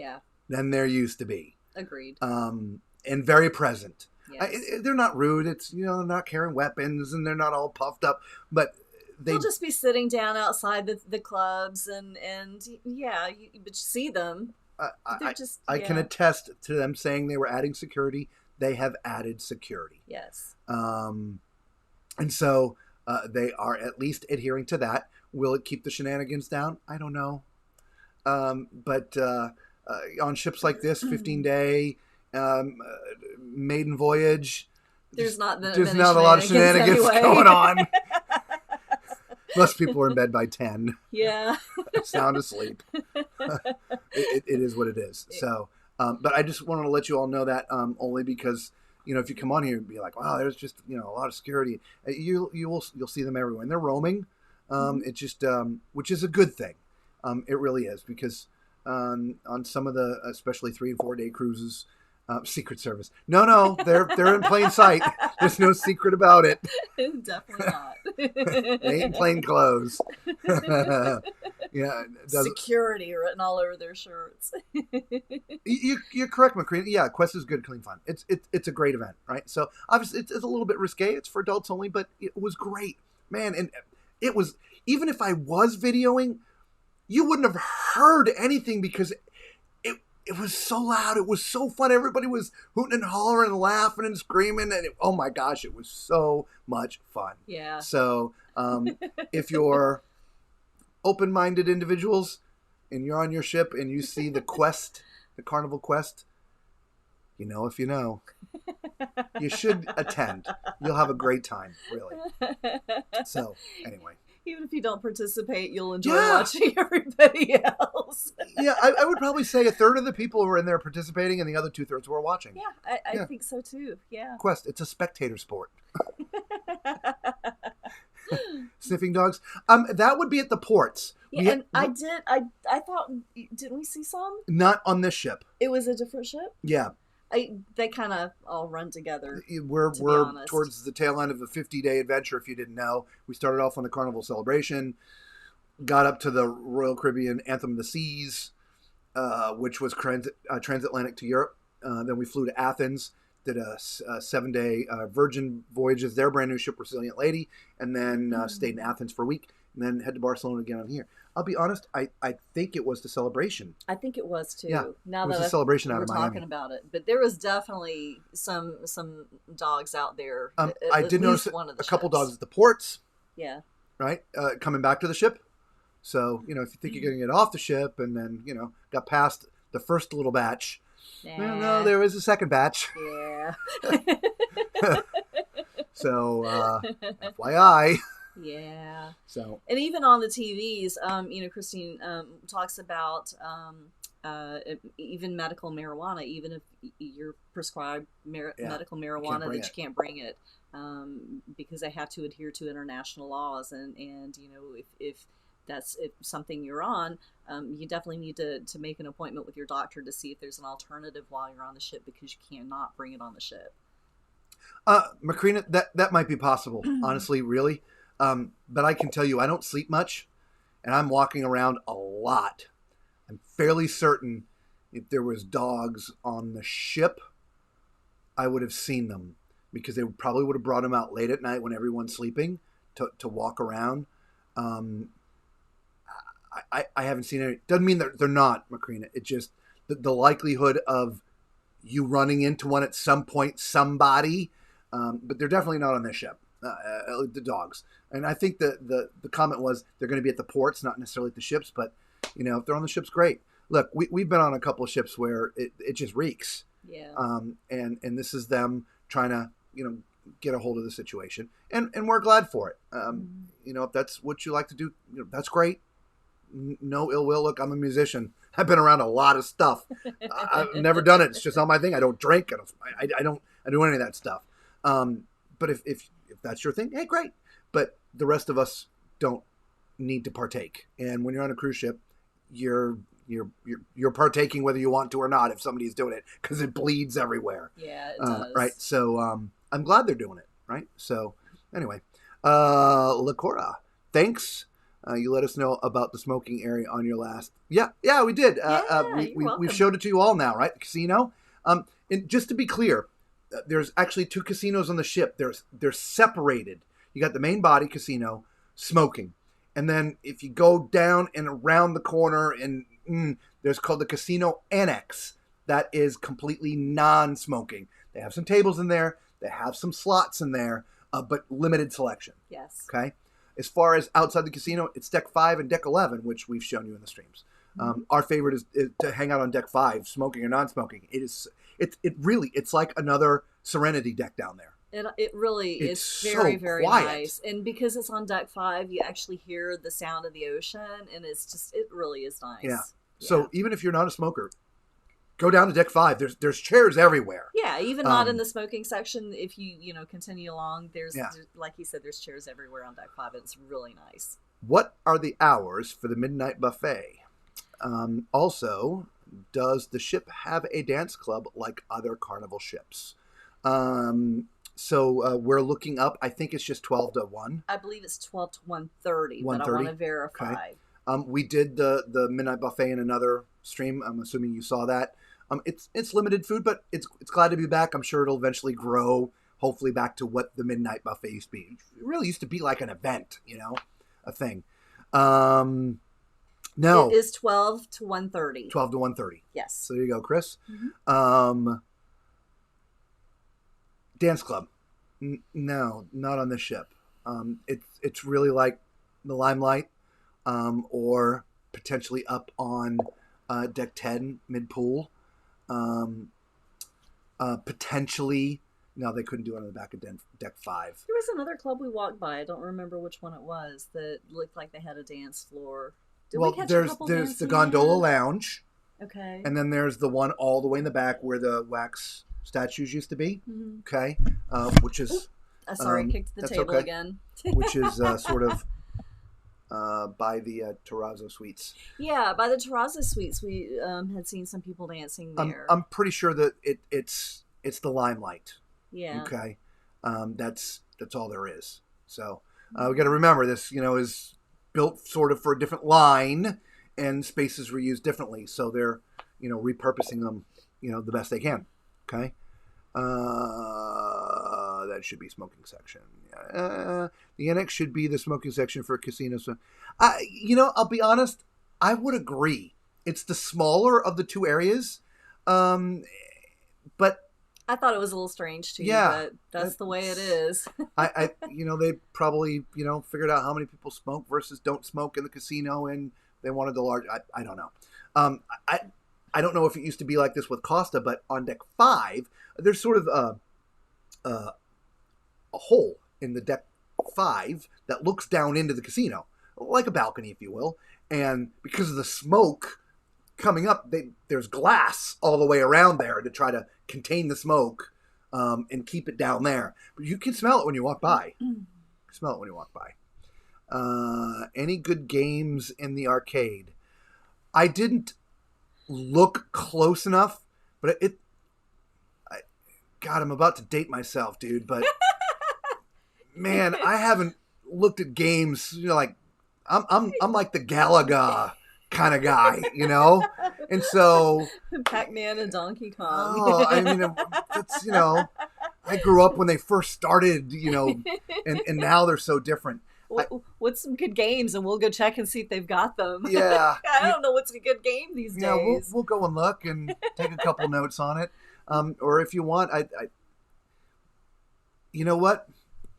than there used to be. Agreed. And very present. Yes. They're not rude. It's, they're not carrying weapons and they're not all puffed up, but they'll just be sitting down outside the clubs and but you see them. I can attest to them saying they were adding security. they have added security. Yes. And so they are at least adhering to that. Will it keep the shenanigans down? I don't know. But on ships like this, 15-day maiden voyage, there's not a lot of shenanigans anyway. going on. Most people are in bed by 10. Yeah. Sound asleep. It is what it is. So, but I just wanted to let you all know that only because, if you come on here and be like, wow, there's just, a lot of security. You'll see them everywhere. And they're roaming. It just, which is a good thing. It really is, because on some of the, especially 3 and 4 day cruises, Secret Service. No, they're in plain sight. There's no secret about it. Definitely not. They ain't in plain clothes. Security written all over their shirts. You're correct, McCree. Yeah, Quest is good, clean fun. It's a great event, right? So obviously it's a little bit risque. It's for adults only, but it was great, man. And it was, even if I was videoing, you wouldn't have heard anything because it was so loud. It was so fun. Everybody was hooting and hollering and laughing and screaming. And oh my gosh, it was so much fun. Yeah. So if you're open-minded individuals and you're on your ship and you see the Quest, the Carnival Quest, if you know, you should attend. You'll have a great time, really. So anyway. Even if you don't participate, you'll enjoy watching everybody else. Yeah, I would probably say a third of the people were in there participating and the other 2/3 were watching. Yeah, I think so too. Yeah. Quest, it's a spectator sport. Sniffing dogs. That would be at the ports. Yeah, I thought, didn't we see some? Not on this ship. It was a different ship? Yeah. They kind of all run together. We're towards the tail end of a 50-day adventure, if you didn't know. We started off on the Carnival Celebration, got up to the Royal Caribbean Anthem of the Seas, which was transatlantic to Europe. Then we flew to Athens, did a 7-day Virgin Voyages, their brand new ship, Resilient Lady, and then stayed in Athens for a week, and then head to Barcelona again on here. I'll be honest, I think it was the Celebration. I think it was too. Yeah, now it was that the Celebration out of Miami. We're talking about it, but there was definitely some dogs out there. I did notice a couple dogs at the ports. Yeah. Right, coming back to the ship. So if you think you're going to get off the ship, and then got past the first little batch. No, there was a second batch. Yeah. So, FYI. Yeah. So. And even on the TVs, Christine talks about even medical marijuana, even if you're prescribed medical marijuana, that you can't bring it because they have to adhere to international laws. And if that's something you're on, you definitely need to make an appointment with your doctor to see if there's an alternative while you're on the ship, because you cannot bring it on the ship. Macrina, that might be possible, honestly, really. But I can tell you, I don't sleep much, and I'm walking around a lot. I'm fairly certain if there was dogs on the ship, I would have seen them, because they probably would have brought them out late at night when everyone's sleeping to walk around. I haven't seen any. Doesn't mean they're not, Macrina. It just the likelihood of you running into one at some point, somebody. But they're definitely not on this ship. The dogs, and I think the comment was they're going to be at the ports, not necessarily at the ships. But if they're on the ships, great. Look, we've been on a couple of ships where it just reeks. Yeah. And this is them trying to get a hold of the situation, and we're glad for it. If that's what you like to do, that's great. No ill will. Look, I'm a musician. I've been around a lot of stuff. I've never done it. It's just not my thing. I don't drink. I don't do any of that stuff. But if that's your thing, hey, great. But the rest of us don't need to partake. And when you're on a cruise ship, you're partaking whether you want to or not if somebody's doing it, because it bleeds everywhere. Yeah, it does. Right. So I'm glad they're doing it. Right. So anyway, Lacora, thanks. You let us know about the smoking area on your last. Yeah, we did. We've showed it to you all now, right? The casino. And just to be clear, there's actually 2 casinos on the ship. They're separated. You got the main body casino, smoking. And then if you go down and around the corner, and there's called the Casino Annex. That is completely non-smoking. They have some tables in there. They have some slots in there, but limited selection. Yes. Okay. As far as outside the casino, it's deck 5 and deck 11, which we've shown you in the streams. Our favorite is to hang out on deck 5, smoking or non-smoking. It's like another Serenity Deck down there. It really it's very, so very quiet. nice. And because it's on deck 5, you actually hear the sound of the ocean, and it really is nice. Yeah. So even if you're not a smoker, go down to deck 5. There's chairs everywhere. Yeah, even not in the smoking section. If you continue along, there's like you said, there's chairs everywhere on deck 5. It's really nice. What are the hours for the midnight buffet? Also, does the ship have a dance club like other Carnival ships? So we're looking up. I think it's just 12 to 1. I believe it's 12 to 1:30, but I want to verify. Okay. We did the midnight buffet in another stream. I'm assuming you saw that. It's limited food, but it's glad to be back. I'm sure it'll eventually grow, hopefully back to what the midnight buffet used to be. It really used to be like an event, a thing. No. It is 12 to 1:30. 12 to 1:30. Yes. So there you go, Chris. Mm-hmm. Dance club. No, not on this ship. It's really like the Limelight, or potentially up on deck 10 mid pool. Potentially, no, they couldn't do it on the back of deck 5. There was another club we walked by. I don't remember which one it was that looked like they had a dance floor. Did we catch a couple there's the Gondola Lounge. Okay. And then there's the one all the way in the back where the wax statues used to be. Mm-hmm. Okay. Which is... sorry, kicked the table again. Which is sort of by the Terrazzo Suites. Yeah, by the Terrazzo Suites, we had seen some people dancing there. I'm pretty sure that it's the Limelight. Yeah. Okay. That's all there is. So we got to remember this. Is built sort of for a different line, and spaces were used differently. So they're repurposing them the best they can. Okay. That should be smoking section. The annex should be the smoking section for casinos. I'll be honest. I would agree. It's the smaller of the two areas. But I thought it was a little strange to you, but that's the way it is. I they probably, figured out how many people smoke versus don't smoke in the casino, and they wanted the large. I don't know. I don't know if it used to be like this with Costa, but on deck 5, there's sort of a hole in the deck 5 that looks down into the casino, like a balcony, if you will. And because of the smoke coming up, there's glass all the way around there to try to contain the smoke and keep it down there. But you can smell it when you walk by. Any good games in the arcade? I didn't look close enough, but God, I'm about to date myself, dude. But man, I haven't looked at games. Like I'm like the Galaga kind of guy, and so Pac-Man and Donkey Kong. Oh, I mean, it's I grew up when they first started, and now they're so different. What's some good games, and we'll go check and see if they've got them. Yeah, I don't know what's a good game these days. Yeah, we'll go and look and take a couple notes on it. Or if you want, I you know what?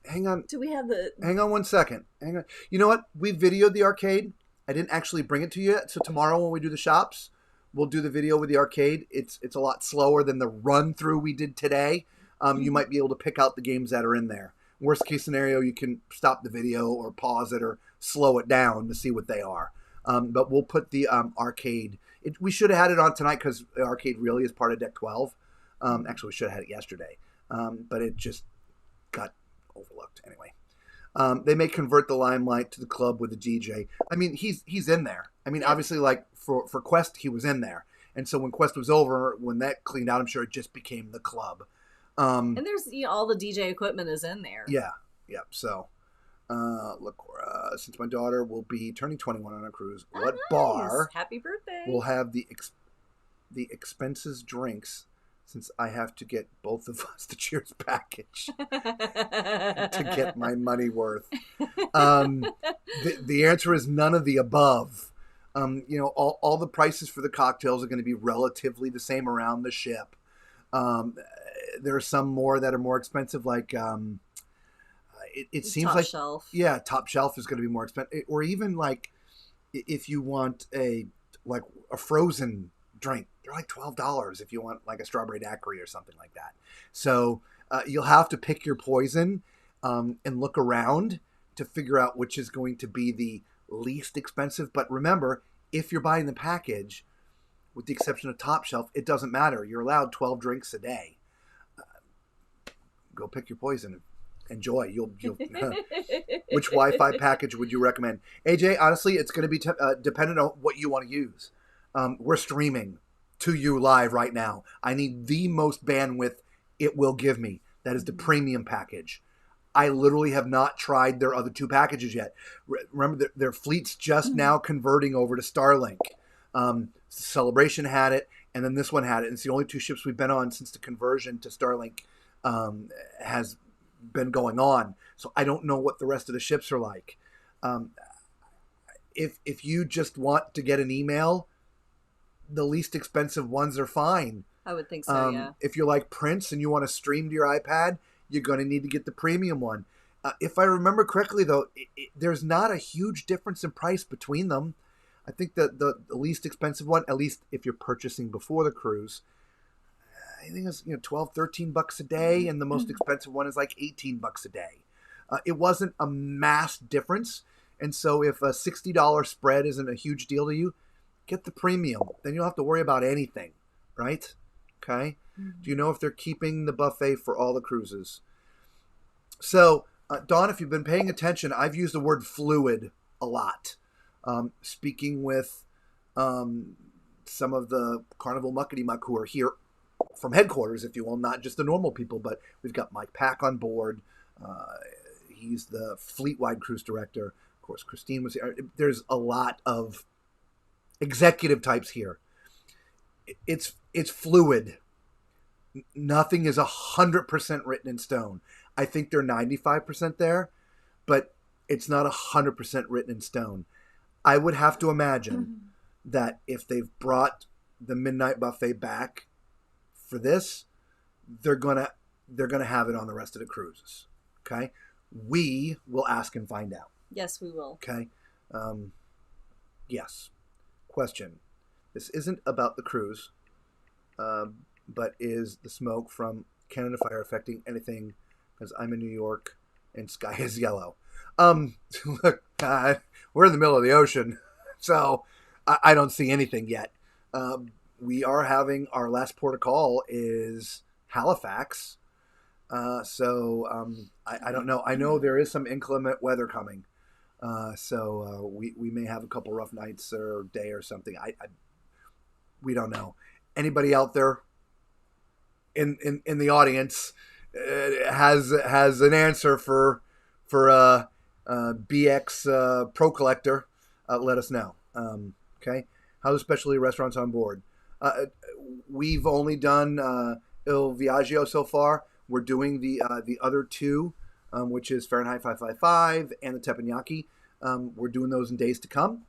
Hang on. Do we have Hang on one second. Hang on. You know what? We videoed the arcade. I didn't actually bring it to you yet. So tomorrow when we do the shops, we'll do the video with the arcade. It's a lot slower than the run through we did today. You might be able to pick out the games that are in there. Worst case scenario, you can stop the video or pause it or slow it down to see what they are. But we'll put the arcade. We should have had it on tonight because the arcade really is part of Deck 12. Actually, we should have had it yesterday. But it just got overlooked anyway. They may convert the Limelight to the club with the DJ. I mean, he's in there. I mean, obviously, like for Quest, he was in there. And so when Quest was over, when that cleaned out, I'm sure it just became the club. And there's all the DJ equipment is in there. Yeah. So, look, since my daughter will be turning 21 on a cruise, what nice. bar? Happy birthday! Will have the expenses drinks? Since I have to get both of us the Cheers package to get my money worth. The answer is none of the above. All the prices for the cocktails are going to be relatively the same around the ship. there are some more that are more expensive, like it seems Top like shelf. Yeah, Top Shelf is going to be more expensive, or even like if you want a frozen drink, they're like $12 if you want like a strawberry daiquiri or something like that. So you'll have to pick your poison and look around to figure out which is going to be the least expensive. But remember, if you're buying the package, with the exception of Top Shelf, it doesn't matter. You're allowed 12 drinks a day. Go pick your poison. Enjoy. You'll Which Wi-Fi package would you recommend? AJ, honestly, it's going to be dependent on what you want to use. We're streaming to you live right now. I need the most bandwidth it will give me. That is the premium package. I literally have not tried their other two packages yet. Remember, their fleet's just now converting over to Starlink. Celebration had it, and then this one had it. And it's the only two ships we've been on since the conversion to Starlink has been going on. So I don't know what the rest of the ships are like. If you just want to get an email, the least expensive ones are fine. I would think so, yeah. If you're like Prince and you want to stream to your iPad, you're going to need to get the premium one. If I remember correctly, though, there's not a huge difference in price between them. I think that the least expensive one, at least if you're purchasing before the cruise, I think it's $12, $13 a day, and the most expensive one is like $18 a day. It wasn't a mass difference, and so if a $60 spread isn't a huge deal to you, get the premium. Then you don't have to worry about anything, right? Okay. Do you know if they're keeping the buffet for all the cruises? So, Dawn, if you've been paying attention, I've used the word fluid a lot. Speaking with some of the Carnival Muckety Muck who are here from headquarters, if you will, not just the normal people, but we've got Mike Pack on board. He's the fleet-wide cruise director. Of course, Christine was here. There's a lot of executive types here. It's fluid. Nothing is 100% written in stone. I think they're 95% there, but it's not 100% written in stone. I would have to imagine that if they've brought the midnight buffet back for this, they're gonna have it on the rest of the cruises. Okay, we will ask and find out. Yes, we will. Okay. Yes. Question. This isn't about the cruise, but is the smoke from Canada Fire affecting anything? Because I'm in New York and sky is yellow. Look, we're in the middle of the ocean, so I don't see anything yet. We are having our last port of call is Halifax. So I don't know. I know there is some inclement weather coming. So we may have a couple rough nights or day or something. We don't know. Anybody out there in the audience has an answer for BX Pro Collector? Let us know. Okay. How are specialty restaurants on board? We've only done Il Viaggio so far. We're doing the other two, which is Fahrenheit 555 and the Teppanyaki. We're doing those in days to come.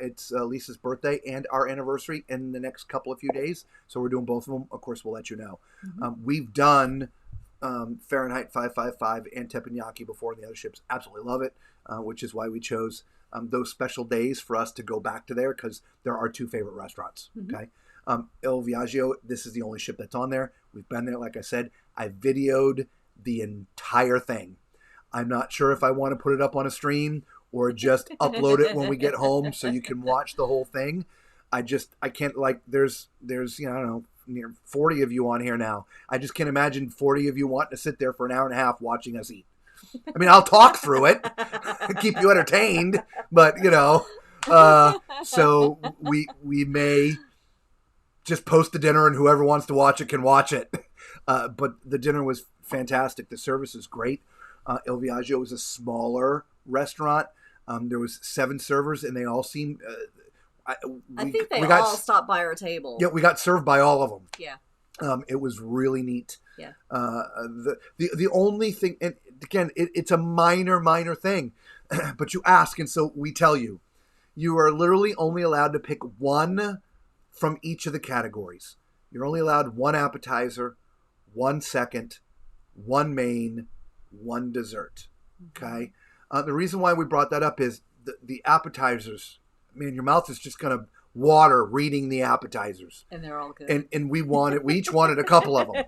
It's Lisa's birthday and our anniversary in the next few days. So we're doing both of them. Of course, we'll let you know. We've done Fahrenheit 555 and Teppanyaki before in the other ships. Absolutely love it, which is why we chose those special days for us to go back to there, because they're our two favorite restaurants. Okay. Il Viaggio, this is the only ship that's on there. We've been there, like I said. I videoed the entire thing. I'm not sure if I want to put it up on a stream or just upload it when we get home so you can watch the whole thing. I can't, like, there's I don't know, near 40 of you on here now. I just can't imagine 40 of you wanting to sit there for an hour and a half watching us eat. I mean, I'll talk through it, keep you entertained, but, so we may just post the dinner and whoever wants to watch it can watch it. But the dinner was fantastic. The service is great. Il Viaggio was a smaller restaurant. There was 7 servers, and they all seemed... I think they all stopped by our table. Yeah, we got served by all of them. Yeah. It was really neat. Yeah. The only thing, and again, it's a minor thing, but you ask, and so we tell you, you are literally only allowed to pick one from each of the categories. You're only allowed one appetizer, 1 second, 1 main, 1 dessert. Okay. The reason why we brought that up is the appetizers. Man, your mouth is just going to water reading the appetizers. And they're all good. And we each wanted a couple of them.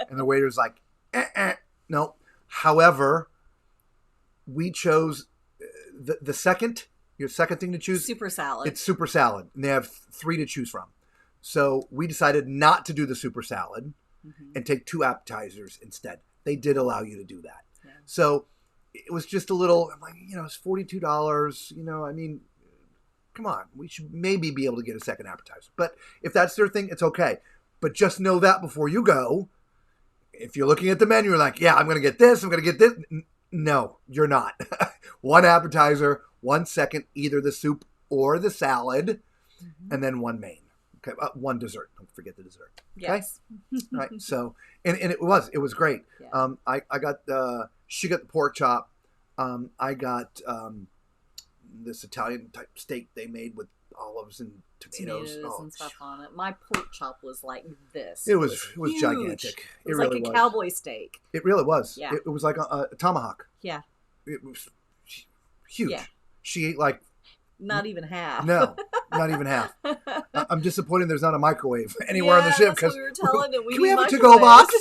And the waiter's like, no. However, we chose the second, your second thing to choose. Super salad. It's super salad. And they have 3 to choose from. So we decided not to do the super salad and take 2 appetizers instead. They did allow you to do that. Yeah. So it was just a little, I'm like, it's $42. I mean, come on. We should maybe be able to get a second appetizer. But if that's their thing, it's okay. But just know that before you go. If you're looking at the menu, you're like, yeah, I'm going to get this. I'm going to get this. No, you're not. 1 appetizer, 1 second, either the soup or the salad, and then 1 main. Okay, 1 dessert. Don't forget the dessert. Okay? Yes. Right. So, and it was great. Yeah. I got she got the pork chop. I got this Italian type steak they made with olives and tomatoes and stuff on it. My pork chop was like this. It was huge. Gigantic. It was really like a cowboy steak. It really was. Yeah. It was like a tomahawk. Yeah. It was huge. Yeah. She ate like not even half. No, not even half. I'm disappointed there's not a microwave anywhere on the ship because we were telling them can we have a to-go box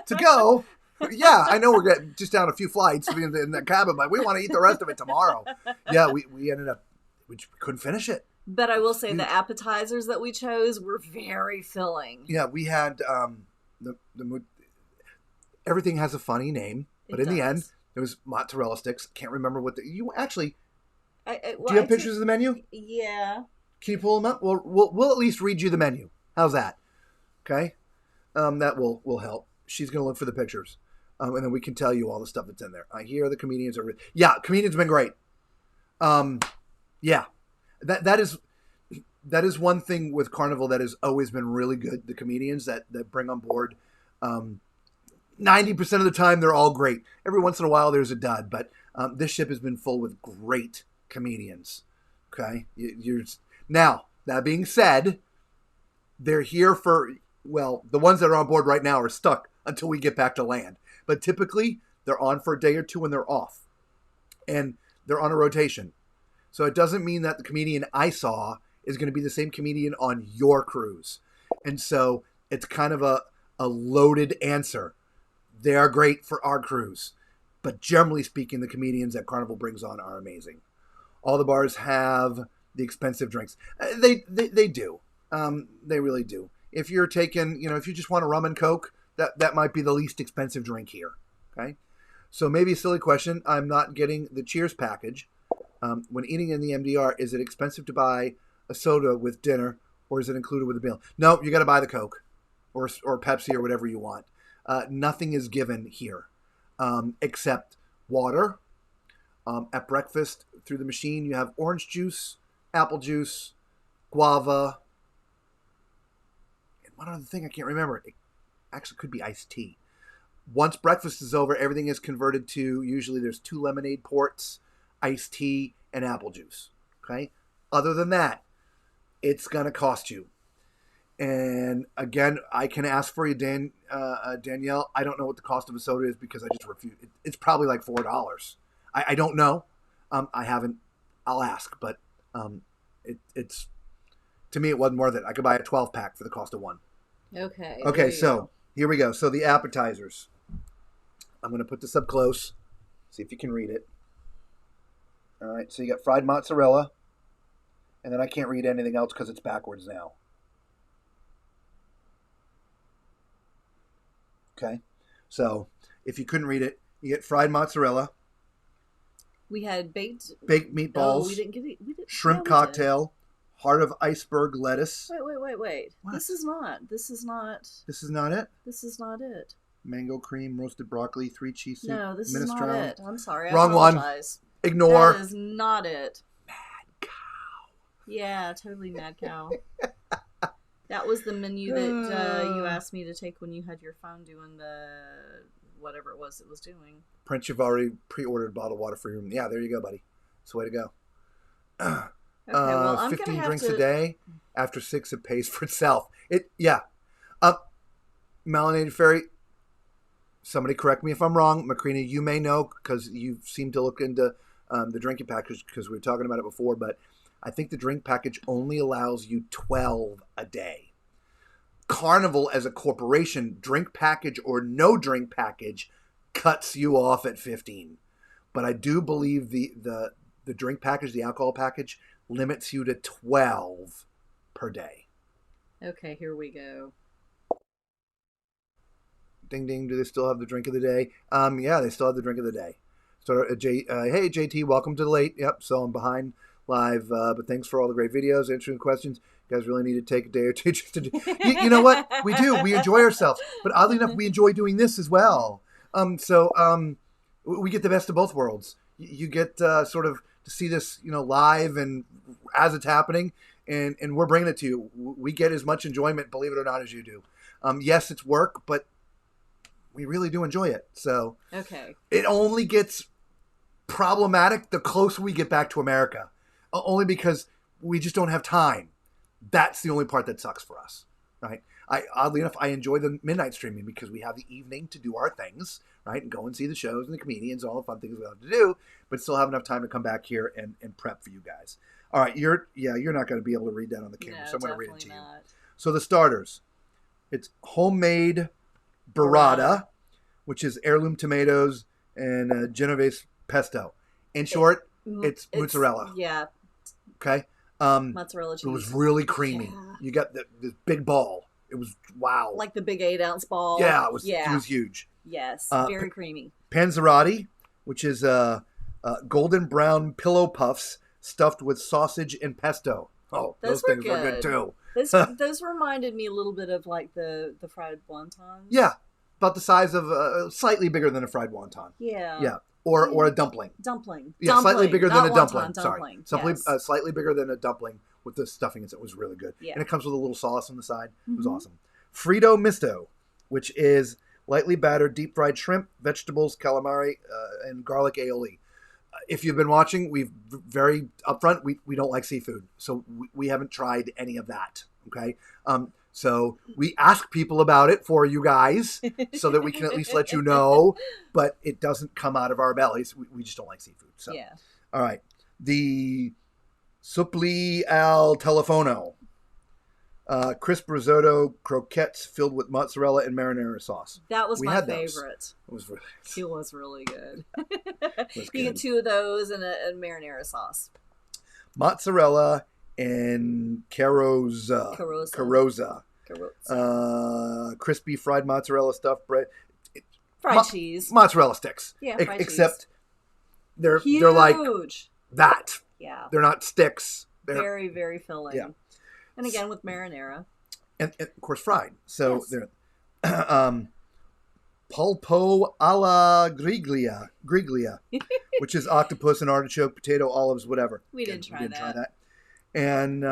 to go? Yeah, I know we're getting just down a few flights in the cabin, but we want to eat the rest of it tomorrow. Yeah, we ended up we couldn't finish it. But I will say the appetizers that we chose were very filling. Yeah, we had everything has a funny name, but in the end, it was mozzarella sticks. Can't remember what you actually. Do you have pictures of the menu? Yeah. Can you pull them up? We'll at least read you the menu. How's that? Okay, that will help. She's gonna look for the pictures, and then we can tell you all the stuff that's in there. I hear the comedians are. Yeah, comedians have been great. Yeah, that is one thing with Carnival that has always been really good. The comedians that bring on board. 90% of the time, they're all great. Every once in a while, there's a dud, but this ship has been full with great comedians. Okay? Now, that being said, they're here for, the ones that are on board right now are stuck until we get back to land. But typically, they're on for a day or two and they're off. And they're on a rotation. So it doesn't mean that the comedian I saw is going to be the same comedian on your cruise. And so it's kind of a loaded answer. They are great for our cruise. But generally speaking, the comedians that Carnival brings on are amazing. All the bars have the expensive drinks. They do. They really do. If you're taking, if you just want a rum and Coke, that might be the least expensive drink here. Okay? So maybe a silly question. I'm not getting the Cheers package. When eating in the MDR, is it expensive to buy a soda with dinner or is it included with the meal? No, you got to buy the Coke or Pepsi or whatever you want. Nothing is given here except water. At breakfast, through the machine, you have orange juice, apple juice, guava, and one other thing I can't remember. It actually could be iced tea. Once breakfast is over, everything is converted to, usually there's 2 lemonade ports, iced tea, and apple juice. Okay? Other than that, it's going to cost you. And again, I can ask for you, Danielle. I don't know what the cost of a soda is because I just refuse. It's probably like $4. I don't know. I haven't. I'll ask, but it's to me it wasn't worth it. I could buy a 12-pack for the cost of 1. Okay. Okay, so here we go. So the appetizers. I'm going to put this up close. See if you can read it. All right. So you got fried mozzarella, and then I can't read anything else because it's backwards now. Okay, so if you couldn't read it, you get fried mozzarella. We had baked meatballs. Oh, we didn't get it. Shrimp cocktail, heart of iceberg lettuce. Wait. What? This is not it. This is not it. Mango cream, roasted broccoli, 3 cheese soup. No, this is not it. I'm sorry. Wrong one. Ignore. That is not it. Mad cow. Yeah, totally mad cow. That was the menu that you asked me to take when you had your phone doing the whatever it was doing. Prince, you've already pre-ordered bottled water for your room. Yeah, there you go, buddy. That's the way to go. Okay, well, I'm 15 gonna have drinks to... a day. After 6, it pays for itself. Malinated Ferry, somebody correct me if I'm wrong. Macrina, you may know because you seem to look into the drinking package because we were talking about it before, but I think the drink package only allows you 12 a day. Carnival as a corporation, drink package or no drink package, cuts you off at 15. But I do believe the drink package, the alcohol package, limits you to 12 per day. Okay, here we go. Ding ding. Do they still have the drink of the day? Yeah, they still have the drink of the day. So, hey JT, welcome to the late. Yep, so I'm behind live, but thanks for all the great videos, answering questions. You guys really need to take a day or two just to do. You know what? We do. We enjoy ourselves, but oddly enough, we enjoy doing this as well. We get the best of both worlds. You get sort of to see this, live and as it's happening, and we're bringing it to you. We get as much enjoyment, believe it or not, as you do. Yes, it's work, but we really do enjoy it. So okay, it only gets problematic the closer we get back to America, only because we just don't have time. That's the only part that sucks for us, right? Oddly enough, I enjoy the midnight streaming because we have the evening to do our things, right? And go and see the shows and the comedians, all the fun things we have to do, but still have enough time to come back here and prep for you guys. All right, you're not going to be able to read that on the camera, no, so I'm going to read it to not. you. So the starters, it's homemade burrata, which is heirloom tomatoes and Genovese pesto. In short, it's mozzarella. Yeah. Okay. Mozzarella cheese. It was really creamy. Yeah. You got this big ball. It was wow. Like the big 8-ounce ball. Yeah, it was huge. Yes, very creamy. Panzerotti, which is golden brown pillow puffs stuffed with sausage and pesto. Oh, those things were good too. Those reminded me a little bit of like the fried wontons. Yeah, about the size of slightly bigger than a fried wonton. Yeah. Yeah. Or a dumpling. Dumpling. Yeah, dumpling, slightly bigger than a dumpling. Dumpling. Sorry. Yes. Slightly bigger than a dumpling with the stuffing. It was really good. Yeah. And it comes with a little sauce on the side. It was awesome. Frito misto, which is lightly battered deep fried shrimp, vegetables, calamari, and garlic aioli. If you've been watching, we've very upfront, we don't like seafood. So we haven't tried any of that. Okay. So we ask people about it for you guys so that we can at least let you know, but it doesn't come out of our bellies. We just don't like seafood. So, yeah. All right. The suppli al telefono, crisp risotto croquettes filled with mozzarella and marinara sauce. That was my favorite. Those. It was really good. You get 2 of those and a marinara sauce. Mozzarella and caroza. Crispy fried mozzarella stuffed bread. Fried cheese. Mozzarella sticks. Yeah, fried except cheese. They're like that. Yeah. They're not sticks. They're very, very filling. Yeah. And again with marinara. And of course fried. So yes. they're pulpo alla griglia, which is octopus and artichoke, potato, olives, whatever. We didn't try that. And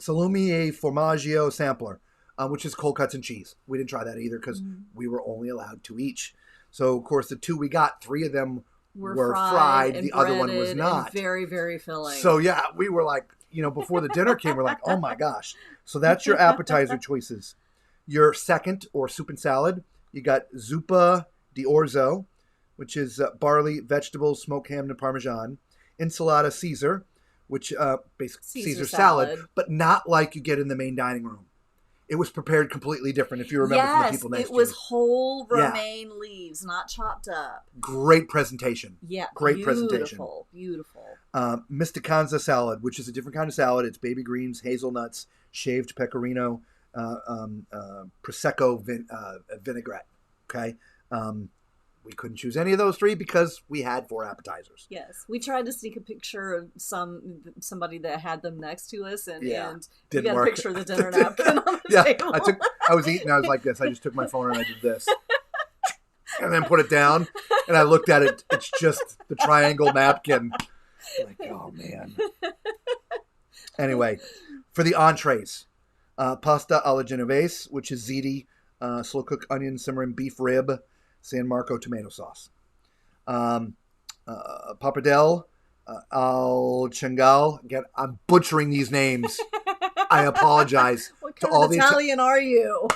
salumi e formaggio sampler, which is cold cuts and cheese. We didn't try that either because we were only allowed 2 each. So, of course, the 2 we got, 3 of them were fried. The other one was not. And very, very filling. So, yeah, we were like, before the dinner came, we're like, oh, my gosh. So that's your appetizer choices. Your second, or soup and salad, you got zuppa di orzo, which is barley, vegetables, smoked ham, and Parmesan. Ensalada Caesar, which basically Caesar salad, but not like you get in the main dining room. It was prepared completely different, if you remember from the people next to you. It was whole romaine leaves, not chopped up. Great presentation. Yeah, great presentation. Beautiful. Mistacanza salad, which is a different kind of salad. It's baby greens, hazelnuts, shaved pecorino, prosecco vinaigrette. Okay. We couldn't choose any of those 3 because we had 4 appetizers. Yes, we tried to sneak a picture of somebody that had them next to us, and we didn't got work. a picture of the dinner napkin on the table. I was eating. I was like this. I just took my phone and I did this, and then put it down. And I looked at it. It's just the triangle napkin. Like, oh man. Anyway, for the entrees, pasta alla genovese, which is ziti, slow cooked onion simmering beef rib, San Marco tomato sauce. Pappardelle al Changal. Again, I'm butchering these names. I apologize. What kind of Italian are you?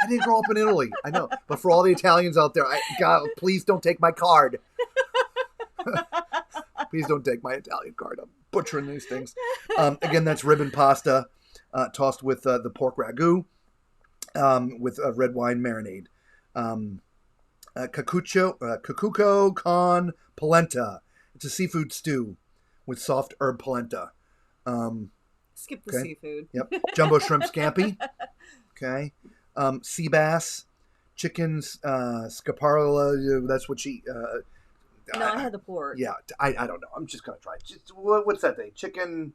I didn't grow up in Italy. I know. But for all the Italians out there, God, please don't take my card. Please don't take my Italian card. I'm butchering these things. Again, that's ribbon pasta tossed with the pork ragu with a red wine marinade. Cacuco con polenta. It's a seafood stew with soft herb polenta. Skip the seafood. Yep. Jumbo shrimp scampi. Okay. Sea bass. Chickens. Scaparella. That's what she... no, I had the pork. Yeah. I don't know. I'm just going to try. What's that thing? Chicken...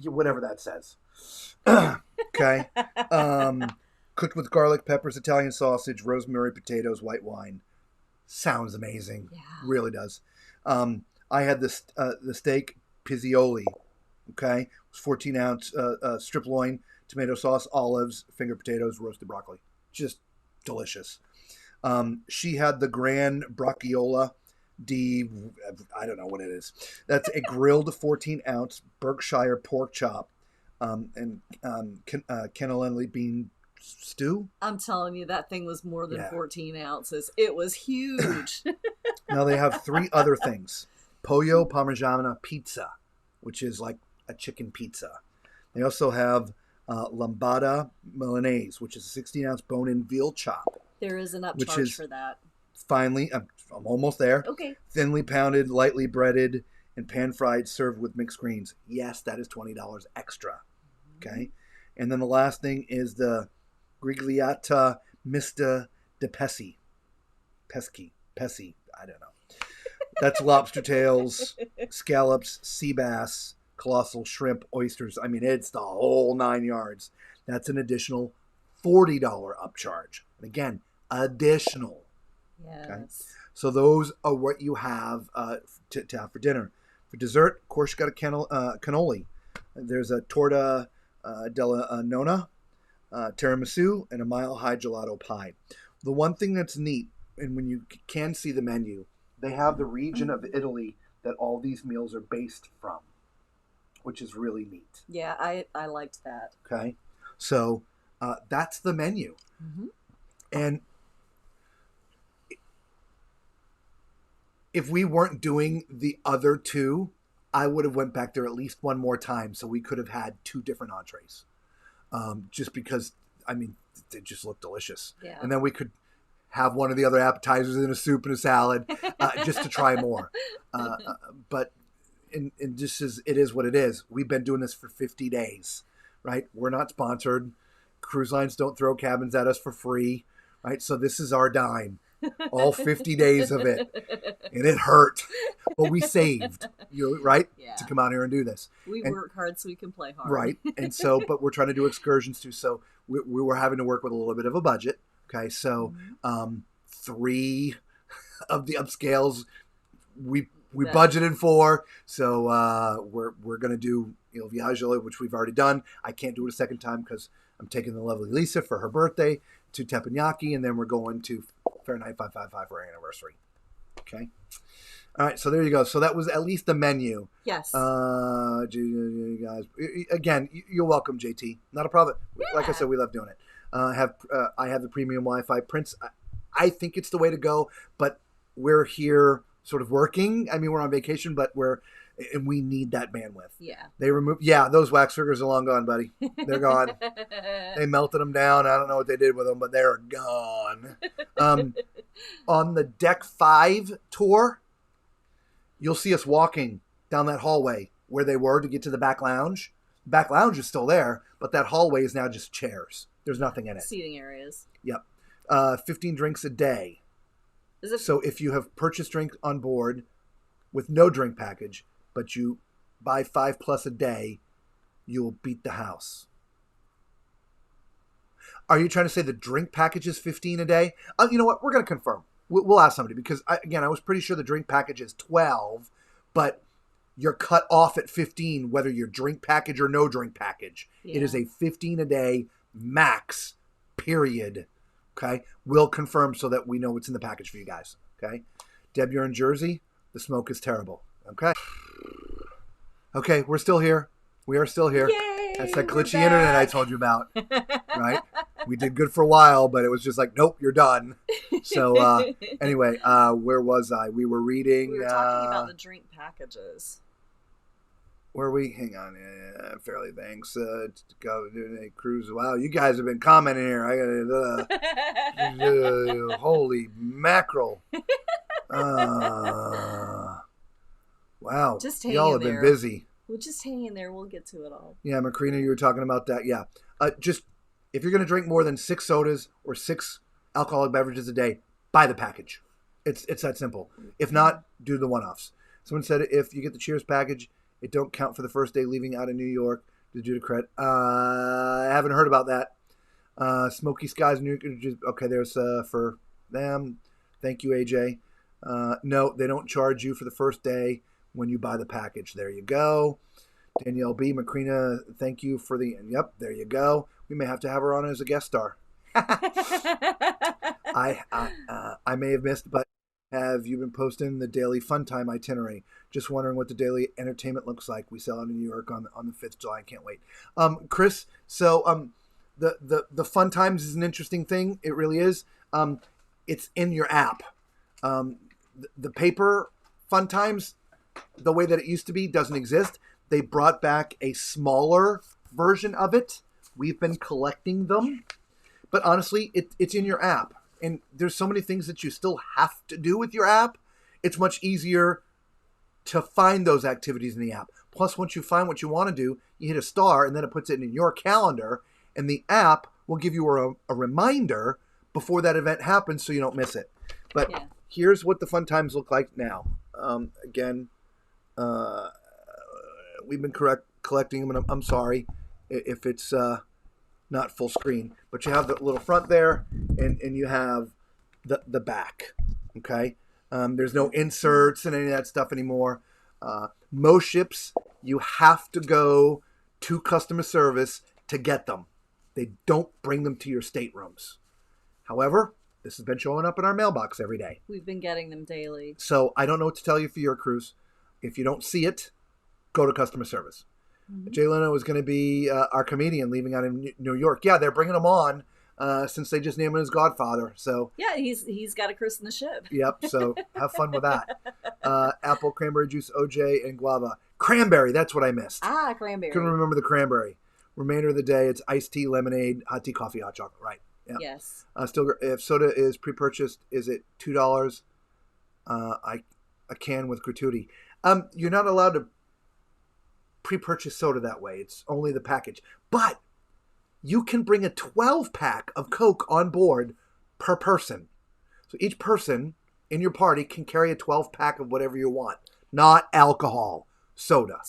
whatever that says. Okay. Cooked with garlic, peppers, Italian sausage, rosemary, potatoes, white wine. Sounds amazing. Yeah. Really does. I had the steak pizzioli. Okay. It was 14-ounce strip loin, tomato sauce, olives, finger potatoes, roasted broccoli. Just delicious. She had the Grand Bracciola I don't know what it is. That's a grilled 14-ounce Berkshire pork chop and cannellini bean stew. I'm telling you, that thing was more than 14 ounces. It was huge. Now they have 3 other things. Pollo Parmigiana pizza, which is like a chicken pizza. They also have lambada Milanese, which is a 16-ounce bone-in veal chop. There is an upcharge for that. Finally, I'm almost there. Okay. Thinly pounded, lightly breaded, and pan-fried, served with mixed greens. Yes, that is $20 extra. Okay. And then the last thing is the grigliata mista de pesci. Pesci. I don't know. That's lobster tails, scallops, sea bass, colossal shrimp, oysters. I mean, it's the whole 9 yards. That's an additional $40 upcharge. And again, additional. Yes. Okay? So those are what you have to have for dinner. For dessert, of course, you got a cannoli. There's a torta della nonna, tiramisu, and a mile-high gelato pie. The one thing that's neat, and when you can see the menu, they have the region of Italy that all these meals are based from, which is really neat. Yeah, I liked that. Okay. So that's the menu. Mm-hmm. And if we weren't doing the other 2, I would have went back there at least one more time so we could have had 2 different entrees. Just because, I mean, they just look delicious. Yeah. And then we could have one of the other appetizers in a soup and a salad just to try more. But it is what it is. We've been doing this for 50 days, right? We're not sponsored. Cruise lines don't throw cabins at us for free, right? So this is our dime. All 50 days of it. And it hurt. But we saved, right? Yeah. To come out here and do this. We work hard so we can play hard. Right. And so, but we're trying to do excursions too. So we were having to work with a little bit of a budget. Okay. So 3 of the upscales we budgeted for. So we're going to do Voyage, which we've already done. I can't do it a second time because I'm taking the lovely Lisa for her birthday to Teppanyaki, and then we're going to Fahrenheit 555 for our anniversary. Okay. All right. So there you go. So that was at least the menu. Yes. Guys, again, you're welcome, JT. Not a problem. Yeah. Like I said, we love doing it. I have the premium Wi-Fi. Prince, I think it's the way to go, but we're here sort of working. I mean, we're on vacation, but and we need that bandwidth. Yeah. Those wax figures are long gone, buddy. They're gone. They melted them down. I don't know what they did with them, but they're gone. On the Deck 5 tour, you'll see us walking down that hallway where they were to get to the back lounge. Back lounge is still there, but that hallway is now just chairs. There's nothing in it. Seating areas. Yep. 15 drinks a day. So if you have purchased drink on board with no drink package, but you buy 5+ a day, you'll beat the house. Are you trying to say the drink package is 15 a day? You know what? We're going to confirm. We'll ask somebody because, I was pretty sure the drink package is 12, but you're cut off at 15 whether you're drink package or no drink package. Yeah. It is a 15 a day max, period. Okay? We'll confirm so that we know what's in the package for you guys. Okay? Deb, you're in Jersey. The smoke is terrible. Okay? Okay, we're still here. We are still here. Yay! Hey, that's that glitchy internet I told you about, right? We did good for a while, but it was just like, nope, you're done. So anyway, where was I? We were reading. We were talking about the drink packages. Where we? Hang on. Fairly thanks. Go a cruise. Wow, you guys have been commenting here. I got holy mackerel. Wow. Just hang y'all in have been there. Busy. We'll just hang in there. We'll get to it all. Yeah, Macrina, you were talking about that. Yeah. Just if you're going to drink more than 6 sodas or 6 alcoholic beverages a day, buy the package. It's that simple. If not, do the one-offs. Someone said if you get the Cheers package, it don't count for the first day leaving out of New York due to credit. I haven't heard about that. Smoky Skies, New York. Okay, there's for them. Thank you, AJ. No, they don't charge you for the first day when you buy the package. There you go. Danielle B. Macrina, thank you for the... Yep, there you go. We may have to have her on as a guest star. I may have missed, but have you been posting the daily fun time itinerary? Just wondering what the daily entertainment looks like. We sell it in New York on the 5th of July. I can't wait. Chris, so the fun times is an interesting thing. It really is. It's in your app. The paper fun times, the way that it used to be, doesn't exist. They brought back a smaller version of it. We've been collecting them. But honestly, it's in your app. And there's so many things that you still have to do with your app. It's much easier to find those activities in the app. Plus, once you find what you want to do, you hit a star, and then it puts it in your calendar. And the app will give you a reminder before that event happens so you don't miss it. But here's what the fun times look like now. Again, we've been collecting them, and I'm sorry if it's not full screen. But you have the little front there, and you have the back, okay? There's no inserts and any of that stuff anymore. Most ships, you have to go to customer service to get them. They don't bring them to your staterooms. However, this has been showing up in our mailbox every day. We've been getting them daily. So I don't know what to tell you for your cruise. If you don't see it, go to customer service. Mm-hmm. Jay Leno is going to be our comedian leaving out in New York. Yeah, they're bringing him on since they just named him his godfather. So yeah, he's got to christen the ship. Yep. So have fun with that. Apple, cranberry juice, OJ, and guava. Cranberry. That's what I missed. Cranberry. Couldn't remember the cranberry. Remainder of the day, it's iced tea, lemonade, hot tea, coffee, hot chocolate. Right. Yeah. Yes. Still, if soda is pre-purchased, is it $2? A can with gratuity. You're not allowed to pre-purchase soda that way. It's only the package. But you can bring a 12-pack of Coke on board per person. So each person in your party can carry a 12-pack of whatever you want. Not alcohol. Soda.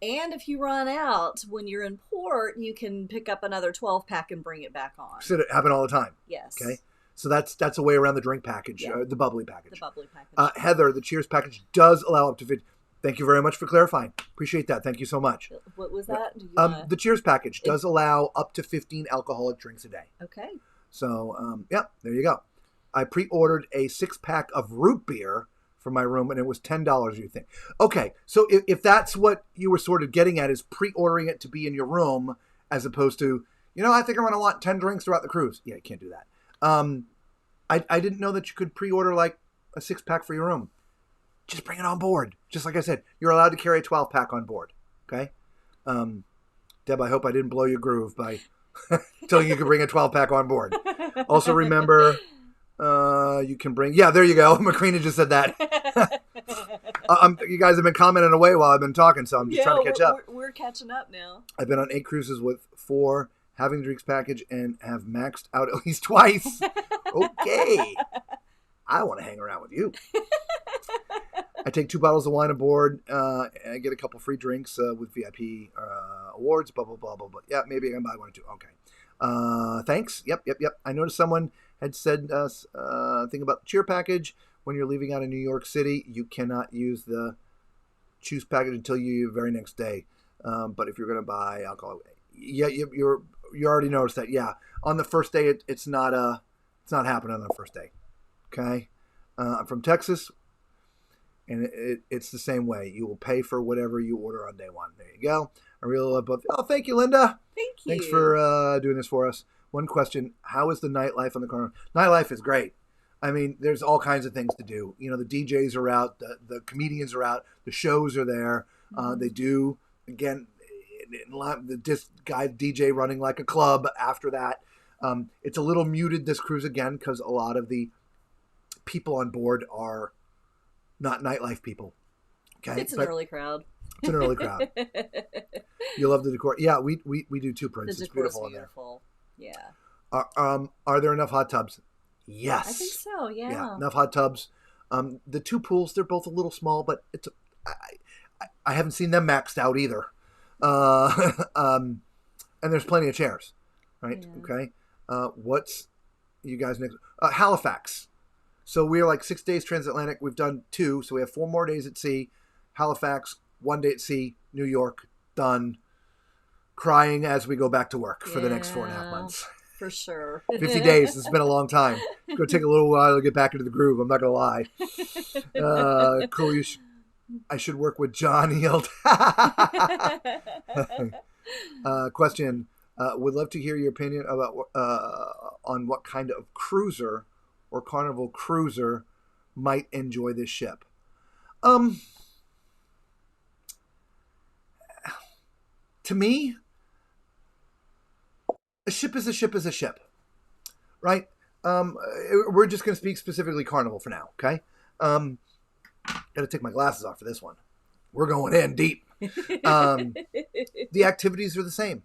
And if you run out when you're in port, you can pick up another 12-pack and bring it back on. So it happen all the time. Yes. Okay. So that's a way around the drink package, the bubbly package. The bubbly package. Heather, the Cheers package does allow up to 50. Thank you very much for clarifying. Appreciate that. Thank you so much. What was that? The Cheers package does allow up to 15 alcoholic drinks a day. Okay. So, there you go. I pre-ordered a 6-pack of root beer for my room, and it was $10, you think. Okay, so if that's what you were sort of getting at, is pre-ordering it to be in your room, as opposed to, I think I'm going to want 10 drinks throughout the cruise. Yeah, you can't do that. I didn't know that you could pre-order like a 6-pack for your room. Just bring it on board. Just like I said, you're allowed to carry a 12-pack on board. Okay? Deb, I hope I didn't blow your groove by telling you could bring a 12-pack on board. Also remember, you can bring... Yeah, there you go. Macrina just said that. You guys have been commenting away while I've been talking, so I'm just trying to catch up. We're catching up now. I've been on 8 cruises with 4 having the drinks package and have maxed out at least twice. Okay. I want to hang around with you. I take 2 bottles of wine aboard. And I get a couple free drinks with VIP awards. Blah, blah, blah, blah, blah. Yeah, maybe I can buy 1 or 2. Okay. Thanks. Yep. I noticed someone had said thing about the cheer package. When you're leaving out of New York City, you cannot use the choose package until you very next day. But if you're going to buy alcohol, yeah, you already noticed that. Yeah, on the first day, it's not happening on the first day. Okay, I'm from Texas. And it's the same way. You will pay for whatever you order on day one. There you go. I really love both. Oh, thank you, Linda. Thank you. Thanks for doing this for us. One question: how is the nightlife on the Carnival? Nightlife is great. I mean, there's all kinds of things to do. You know, the DJs are out, the comedians are out, the shows are there. They do, again, the disc guy DJ running like a club after that. It's a little muted this cruise again because a lot of the people on board are not nightlife people. Okay, it's an early crowd. It's an early crowd. You love the decor. Yeah, we do too, Prince. The it's beautiful, beautiful. In there. Yeah. Are there enough hot tubs? Yes. I think so. Yeah. Enough hot tubs. The two pools, they're both a little small, but I haven't seen them maxed out either. And there's plenty of chairs, right? Yeah. Okay. What's you guys next? Halifax. So we're like 6 days transatlantic. We've done 2, so we have 4 more days at sea. Halifax, 1 day at sea. New York, done. Crying as we go back to work for the next 4.5 months. For sure. 50 days. It's been a long time. It's going to take a little while to get back into the groove. I'm not going to lie. Cool. I should work with John Yield. Question. Would love to hear your opinion about on what kind of cruiser or Carnival cruiser might enjoy this ship. To me, a ship is a ship is a ship, right? We're just going to speak specifically Carnival for now, okay? Got to take my glasses off for this one. We're going in deep. The activities are the same.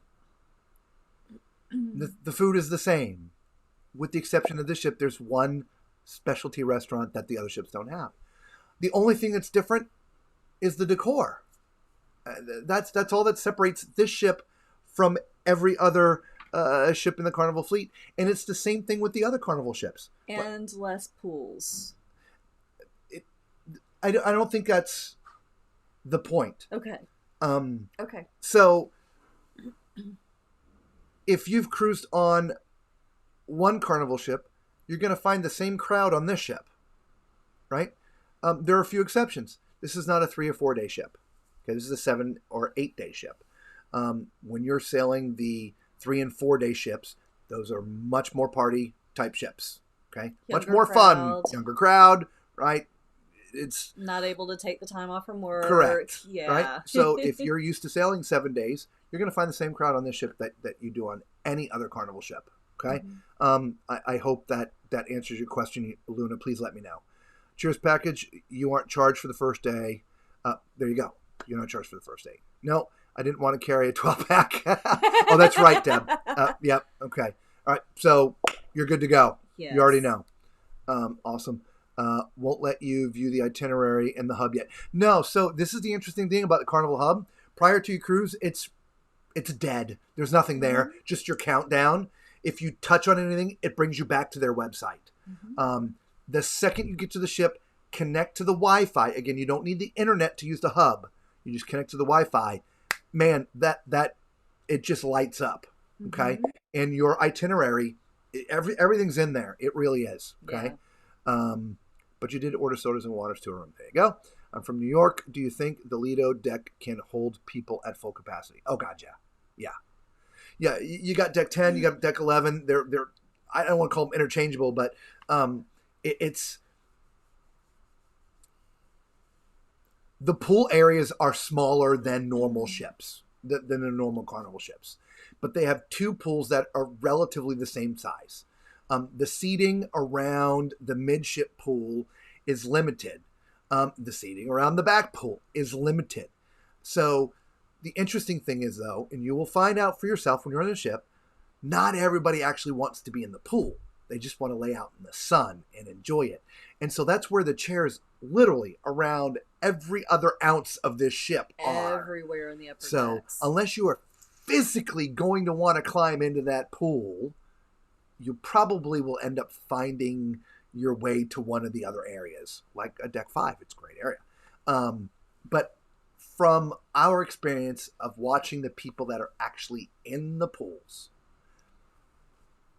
The food is the same. With the exception of this ship, there's one specialty restaurant that the other ships don't have. The only thing that's different is the decor. That's all that separates this ship from every other ship in the Carnival fleet. And it's the same thing with the other Carnival ships. And less pools. I don't think that's the point. Okay. Okay. So, if you've cruised on one Carnival ship, you're going to find the same crowd on this ship, right? There are a few exceptions. This is not a 3 or 4 day ship. Okay, this is a 7 or 8 day ship. When you're sailing the 3 and 4 day ships, those are much more party type ships. Okay, much more fun, younger crowd, right? It's not able to take the time off from work. Correct. Yeah. Right. So if you're used to sailing 7 days, you're going to find the same crowd on this ship that you do on any other Carnival ship. Okay. Mm-hmm. I hope that answers your question, Luna. Please let me know. Cheers package. You aren't charged for the first day. There you go. You're not charged for the first day. No, I didn't want to carry a 12-pack. Oh, that's right, Deb. Yep. Okay. All right. So you're good to go. Yes. You already know. Awesome. Won't let you view the itinerary in the hub yet. No. So this is the interesting thing about the Carnival hub. Prior to your cruise, it's dead. There's nothing there. Mm-hmm. Just your countdown. If you touch on anything, it brings you back to their website. Mm-hmm. The second you get to the ship, connect to the Wi-Fi. Again, you don't need the internet to use the hub. You just connect to the Wi-Fi. Man, that it just lights up. Okay, mm-hmm. And your itinerary, everything's in there. It really is. Okay, yeah. But you did order sodas and waters to a room. There you go. I'm from New York. Do you think the Lido deck can hold people at full capacity? Oh God, yeah. You got deck 10, you got deck 11. They're I don't want to call them interchangeable, but it's the pool areas are smaller than normal ships, than the normal Carnival ships, but they have 2 pools that are relatively the same size. The seating around the midship pool is limited. The seating around the back pool is limited. So the interesting thing is, though, and you will find out for yourself when you're on the ship, not everybody actually wants to be in the pool. They just want to lay out in the sun and enjoy it. And so that's where the chairs literally around every other ounce of this ship are. Everywhere in the upper So decks. Unless you are physically going to want to climb into that pool, you probably will end up finding your way to one of the other areas, like a deck 5. It's a great area. But from our experience of watching the people that are actually in the pools,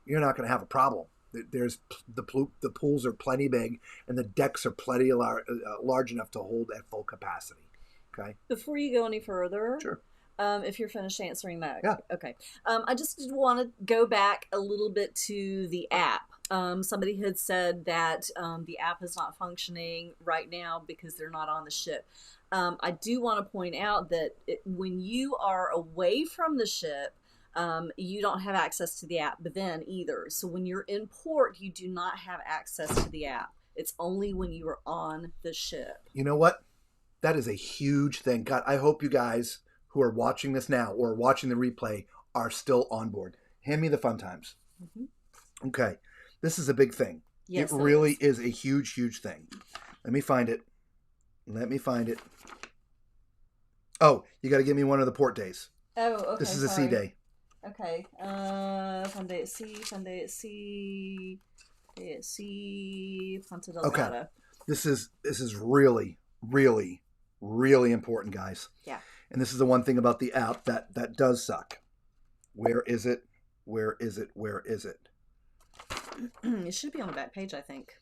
you're not going to have a problem There's the pools are plenty big, and the decks are plenty large enough to hold at full capacity. Okay. Before you go any further, sure. If you're finished answering that, yeah. Okay. I just want to go back a little bit to the app. Somebody had said that the app is not functioning right now because they're not on the ship. I do want to point out that when you are away from the ship, you don't have access to the app then either. So when you're in port, you do not have access to the app. It's only when you are on the ship. You know what? That is a huge thing. God, I hope you guys who are watching this now or watching the replay are still on board. Hand me the fun times. Mm-hmm. Okay. This is a big thing. Yes, it really is a huge, huge thing. Let me find it. Oh, you got to give me one of the port days. Oh, okay. This is a sea day. Okay. Fun day at sea, day at sea, Ponta Delgada. Okay. This is really, really, really important, guys. Yeah. And this is the one thing about the app that does suck. Where is it? It should be on the back page, I think.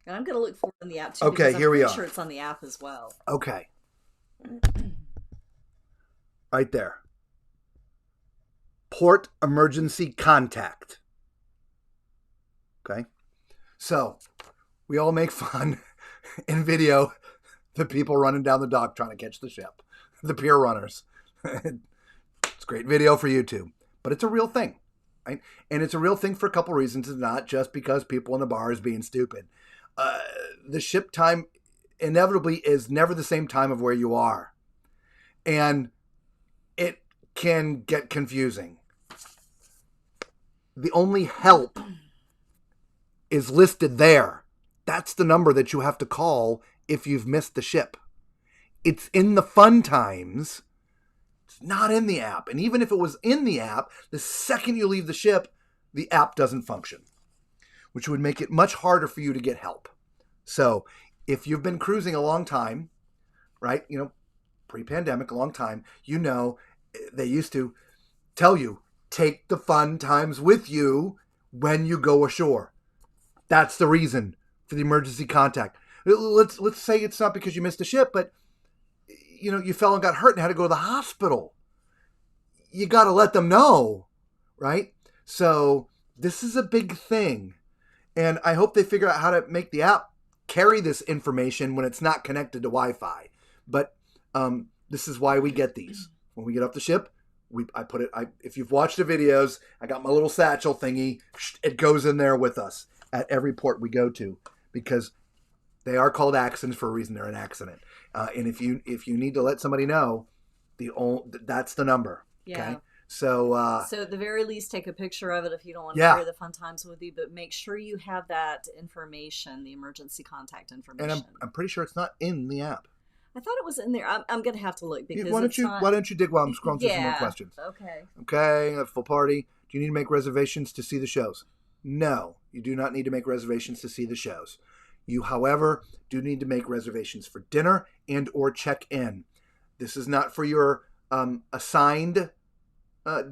And I'm going to look for it in the app too. Okay, here we are. I'm sure it's on the app as well. Okay. Right there. Port emergency contact. Okay. So we all make fun in video the people running down the dock trying to catch the ship, the pier runners. It's great video for YouTube, but it's a real thing, right? And it's a real thing for a couple reasons. It's not just because people in the bar is being stupid. The ship time inevitably is never the same time of where you are, and it can get confusing. The only help is listed there. That's the number that you have to call if you've missed the ship. It's in the fun times. It's not in the app. And even if it was in the app, the second you leave the ship, the app doesn't function, which would make it much harder for you to get help. So if you've been cruising a long time, right, pre-pandemic, a long time, they used to tell you, take the fun times with you when you go ashore. That's the reason for the emergency contact. Let's say it's not because you missed a ship, but you fell and got hurt and had to go to the hospital. You got to let them know, right? So this is a big thing. And I hope they figure out how to make the app carry this information when it's not connected to Wi-Fi. But this is why we get these. When we get off the ship, if you've watched the videos, I got my little satchel thingy. It goes in there with us at every port we go to, because they are called accidents for a reason. They're an accident. And if you need to let somebody know, that's the number. Yeah. Okay. So so at the very least, take a picture of it if you don't want to carry the fun times with you, but make sure you have that information, the emergency contact information. And I'm pretty sure it's not in the app. I thought it was in there. I'm going to have to look because why don't you dig while I'm scrolling through some more questions? Okay. Full party. Do you need to make reservations to see the shows? No, you do not need to make reservations to see the shows. You, however, do need to make reservations for dinner and or check-in. This is not for your assigned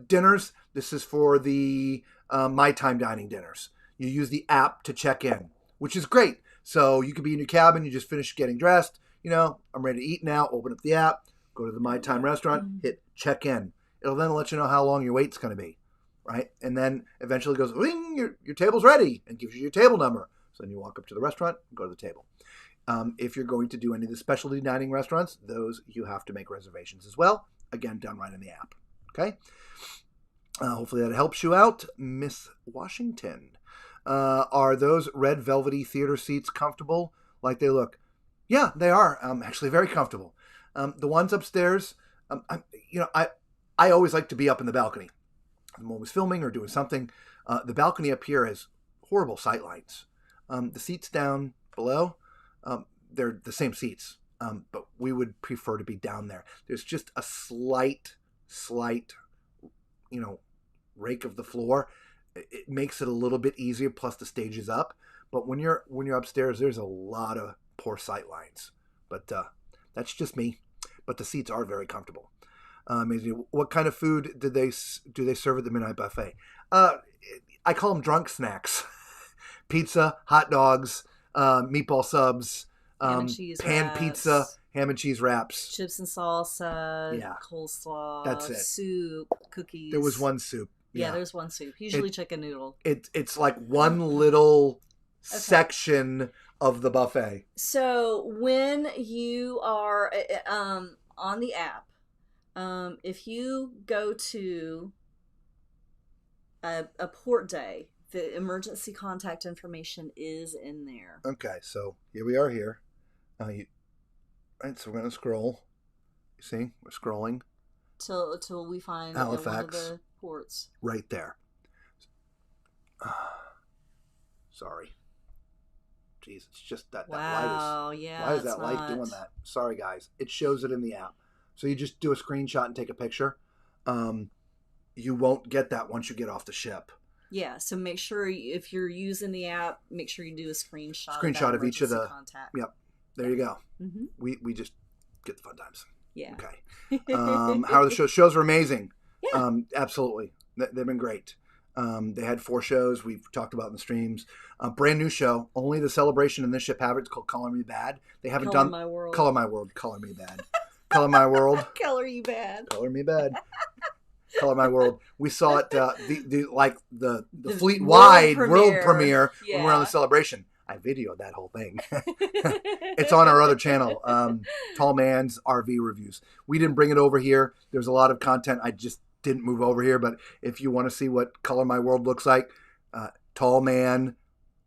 dinners. This is for the My Time dining dinners. You use the app to check in, which is great. So you could be in your cabin, you just finished getting dressed. I'm ready to eat now. Open up the app, go to the My Time restaurant, hit check in. It'll then let you know how long your wait's going to be, right? And then eventually it goes, ring, your table's ready, and gives you your table number. So then you walk up to the restaurant, go to the table. If you're going to do any of the specialty dining restaurants, those you have to make reservations as well. Again, done right in the app. Okay? Hopefully that helps you out. Miss Washington. Are those red velvety theater seats comfortable like they look? Yeah, they are. Actually very comfortable. The ones upstairs, I always like to be up in the balcony. I'm always filming or doing something. The balcony up here has horrible sight lines. The seats down below, they're the same seats, but we would prefer to be down there. There's just a slight, rake of the floor. It makes it a little bit easier. Plus the stage is up. But when you're upstairs, there's a lot of poor sight lines. But that's just me. But the seats are very comfortable. What kind of food do they serve at the midnight buffet? I call them drunk snacks. Pizza, hot dogs, meatball subs, ham and cheese pan wraps, pizza, ham and cheese wraps, chips and salsa, Yeah. coleslaw, That's it. soup, cookies. There was one soup. Yeah, there's one soup. Usually chicken noodle. It's like one little section of the buffet. So when you are on the app, if you go to a port day, the emergency contact information is in there. Okay, so here we are here. Right, so we're going to scroll. You see? We're scrolling. Till we find Halifax. One of the ports. Right there. Sorry. Jeez, it's just that light is... Wow, yeah. Why is that light doing that? Sorry, guys. It shows it in the app. So you just do a screenshot and take a picture. You won't get that once you get off the ship. Yeah, so make sure if you're using the app, make sure you do a screenshot. Screenshot of each of the contact. Yep. There you go. Mm-hmm. We just get the fun times. Yeah. Okay. How are the shows? Shows were amazing. Yeah. Absolutely. They've been great. They had 4 shows we've talked about in the streams. Brand new show. Only the celebration in this ship have it. It's called Color Me Bad. They haven't done My World. Color My World. Color Me Bad. Color My World. Color You Bad. Color Me Bad. Color My World. We saw it the fleet-wide world premiere when we were on the celebration. I videoed that whole thing. It's on our other channel, Tall Man's RV Reviews. We didn't bring it over here. There's a lot of content. I just didn't move over here. But if you want to see what Color My World looks like, Tall Man's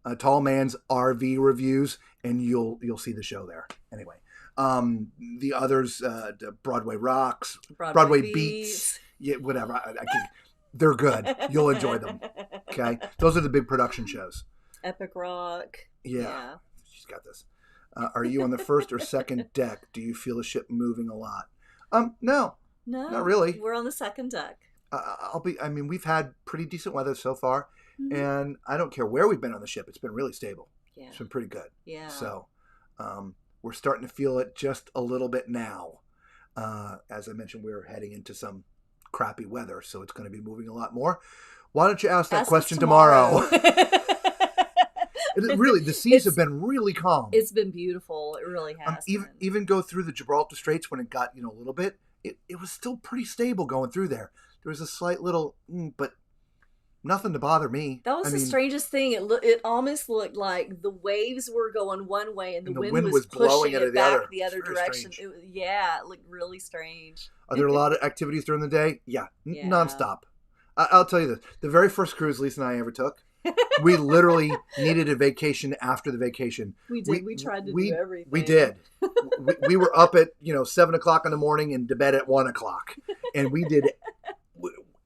RV Reviews, and you'll see the show there. Anyway, the others, Broadway Rocks, Broadway Beats. Yeah, whatever. I can't. They're good. You'll enjoy them. Okay, those are the big production shows. Epic Rock. Yeah. She's got this. Are you on the first or second deck? Do you feel the ship moving a lot? No, not really. We're on the second deck. We've had pretty decent weather so far, and I don't care where we've been on the ship. It's been really stable. Yeah. It's been pretty good. Yeah. So, we're starting to feel it just a little bit now. As I mentioned, we're heading into some crappy weather, so it's going to be moving a lot more. Why don't you ask that question tomorrow? Really, the seas have been really calm. It's been beautiful. It really has. Even go through the Gibraltar Straits when it got a little bit. It was still pretty stable going through there. There was a slight little, but nothing to bother me. That was the strangest thing. It almost looked like the waves were going one way and the wind was pushing it back the other direction. It looked really strange. Are there a lot of activities during the day? Yeah. Nonstop. I'll tell you this. The very first cruise Lisa and I ever took, we literally needed a vacation after the vacation. We did. We tried to do everything. We did. we were up at 7 o'clock in the morning and to bed at 1 o'clock, and we did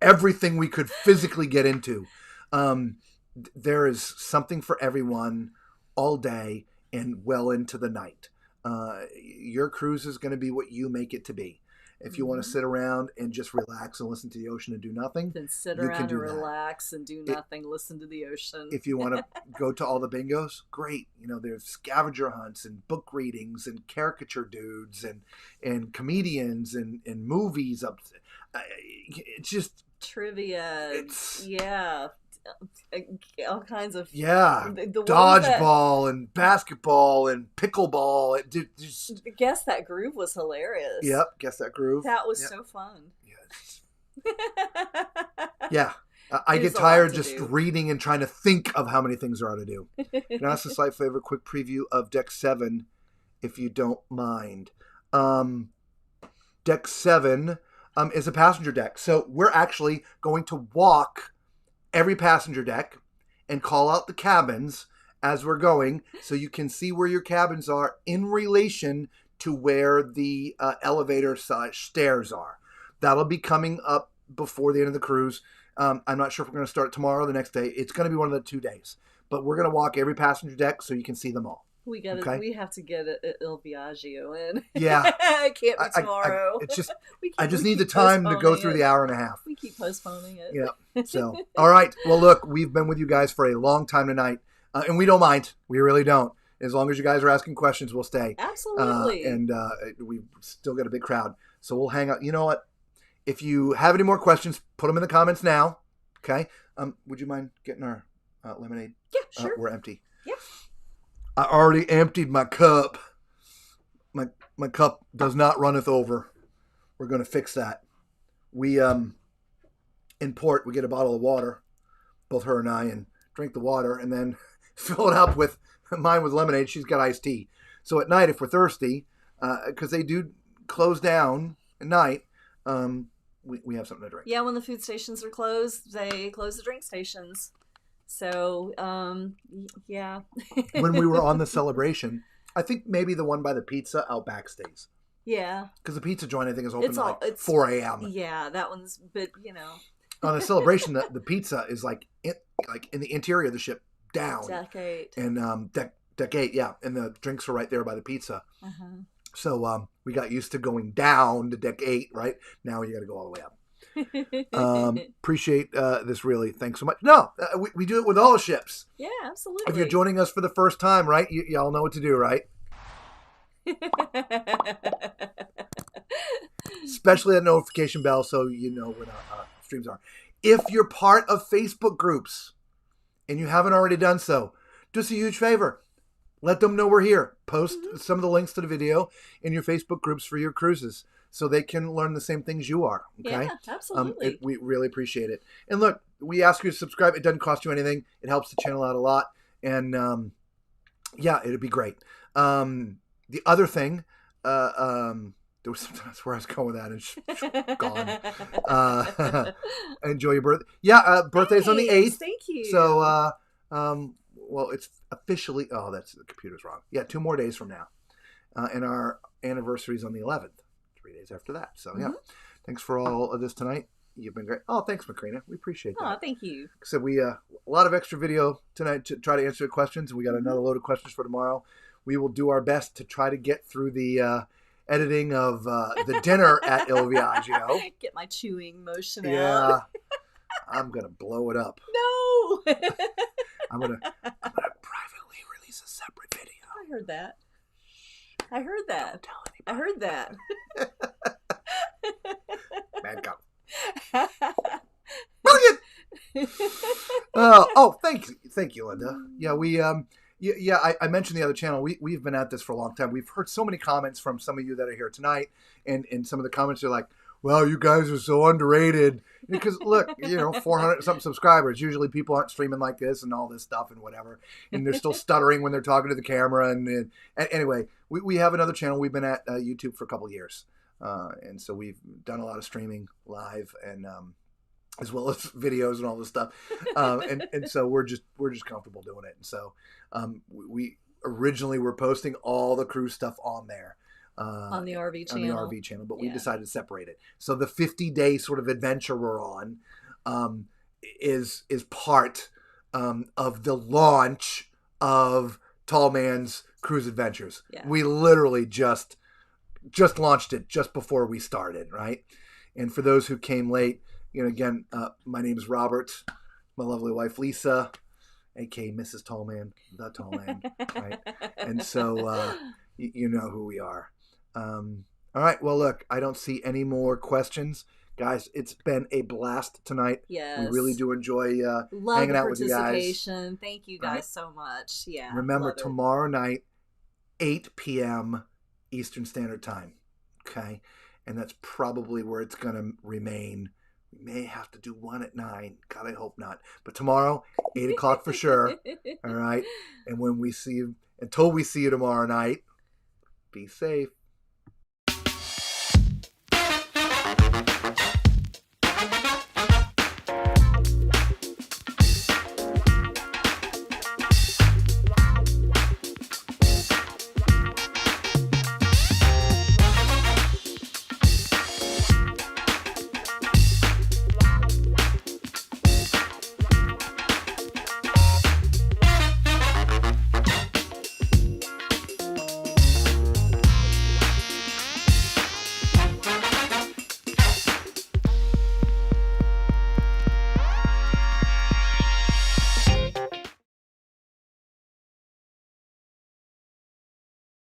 everything we could physically get into. There is something for everyone all day and well into the night. Your cruise is going to be what you make it to be. If you want to sit around and just relax and listen to the ocean and do nothing, then sit around and relax and do nothing, listen to the ocean. If you want to go to all the bingos, great. There's scavenger hunts and book readings and caricature dudes and comedians and movies. It's just trivia. All kinds of dodgeball and basketball and pickleball. Guess That Groove was hilarious. Yep, Guess That Groove. That was so fun. Yeah. I get tired just reading and trying to think of how many things there are to do. Can I ask a slight favor, quick preview of Deck 7, if you don't mind. Deck 7 is a passenger deck. So we're actually going to walk every passenger deck and call out the cabins as we're going, so you can see where your cabins are in relation to where the elevator stairs are. That'll be coming up before the end of the cruise. I'm not sure if we're going to start tomorrow or the next day. It's going to be one of the 2 days, but we're going to walk every passenger deck so you can see them all. We have to get Il Viaggio in. Yeah. I can't be tomorrow. I just need the time to go through the hour and a half. We keep postponing it. Yeah. So, all right. Well, look, we've been with you guys for a long time tonight, and we don't mind. We really don't. As long as you guys are asking questions, we'll stay. Absolutely. And we've still got a big crowd, so we'll hang out. You know what? If you have any more questions, put them in the comments now. Okay. Would you mind getting our lemonade? Yeah, sure. We're empty. Yeah. I already emptied my cup. My cup does not runneth over. We're going to fix that. We in port, we get a bottle of water, both her and I, and drink the water, and then fill it up with mine with lemonade. She's got iced tea. So at night, if we're thirsty, because they do close down at night, we have something to drink. Yeah, when the food stations are closed, they close the drink stations. So, yeah. When we were on the Celebration, I think maybe the one by the pizza out back stays. Yeah. Because the pizza joint, I think, is open at 4 a.m. Yeah, that one's, but, On the Celebration, the pizza is like in the interior of the ship down. Deck 8. And deck 8, yeah. And the drinks are right there by the pizza. Uh-huh. So we got used to going down to deck 8, right? Now you got to go all the way up. Appreciate this, really. Thanks so much. No, we do it with all the ships. Yeah, absolutely. If you're joining us for the first time, right? Y'all know what to do, right? Especially that notification bell so you know when our streams are. If you're part of Facebook groups and you haven't already done so, do us a huge favor. Let them know we're here. Post some of the links to the video in your Facebook groups for your cruises so they can learn the same things you are. Okay? Yeah, absolutely. We really appreciate it. And look, we ask you to subscribe. It doesn't cost you anything. It helps the channel out a lot. And yeah, it'd be great. The other thing, there was something else where I was going with that and it's gone. Enjoy your birthday. Yeah, birthday's on the 8th. Thank you. So, well, it's officially, the computer's wrong. Yeah, 2 more days from now. And our anniversary's on the 11th, 3 days after that. So, yeah, thanks for all of this tonight. You've been great. Oh, thanks, Macrina. We appreciate that. Oh, thank you. So we a lot of extra video tonight to try to answer the questions. We got another load of questions for tomorrow. We will do our best to try to get through the editing of the dinner at Il Viaggio. Get my chewing motion out. Yeah. I'm going to blow it up. No. I'm gonna privately release a separate video. I heard that. Don't tell anybody. I heard that. Man, go. Brilliant. Thank you, Linda. Yeah, we I mentioned the other channel. We've been at this for a long time. We've heard so many comments from some of you that are here tonight, and some of the comments are like, "Well, you guys are so underrated." Because look, 400 something subscribers. Usually people aren't streaming like this and all this stuff and whatever, and they're still stuttering when they're talking to the camera. And anyway, we have another channel. We've been at YouTube for a couple of years, and so we've done a lot of streaming live and as well as videos and all this stuff. And so we're just comfortable doing it. And so we originally were posting all the cruise stuff on there. On the RV channel. On the RV channel, but we decided to separate it. So the 50-day sort of adventure we're on is part of the launch of Tall Man's Cruise Adventures. Yeah. We literally just launched it just before we started, right? And for those who came late, again, my name is Robert, my lovely wife Lisa, aka Mrs. Tallman, the Tallman, right? And so you know who we are. All right. Well, look, I don't see any more questions. Guys, it's been a blast tonight. Yes. We really do enjoy hanging out with you guys. Thank you guys so much. Yeah. Remember, tomorrow night, 8 p.m. Eastern Standard Time. Okay? And that's probably where it's going to remain. We may have to do one at 9. God, I hope not. But tomorrow, 8 o'clock for sure. All right? And until we see you tomorrow night, be safe.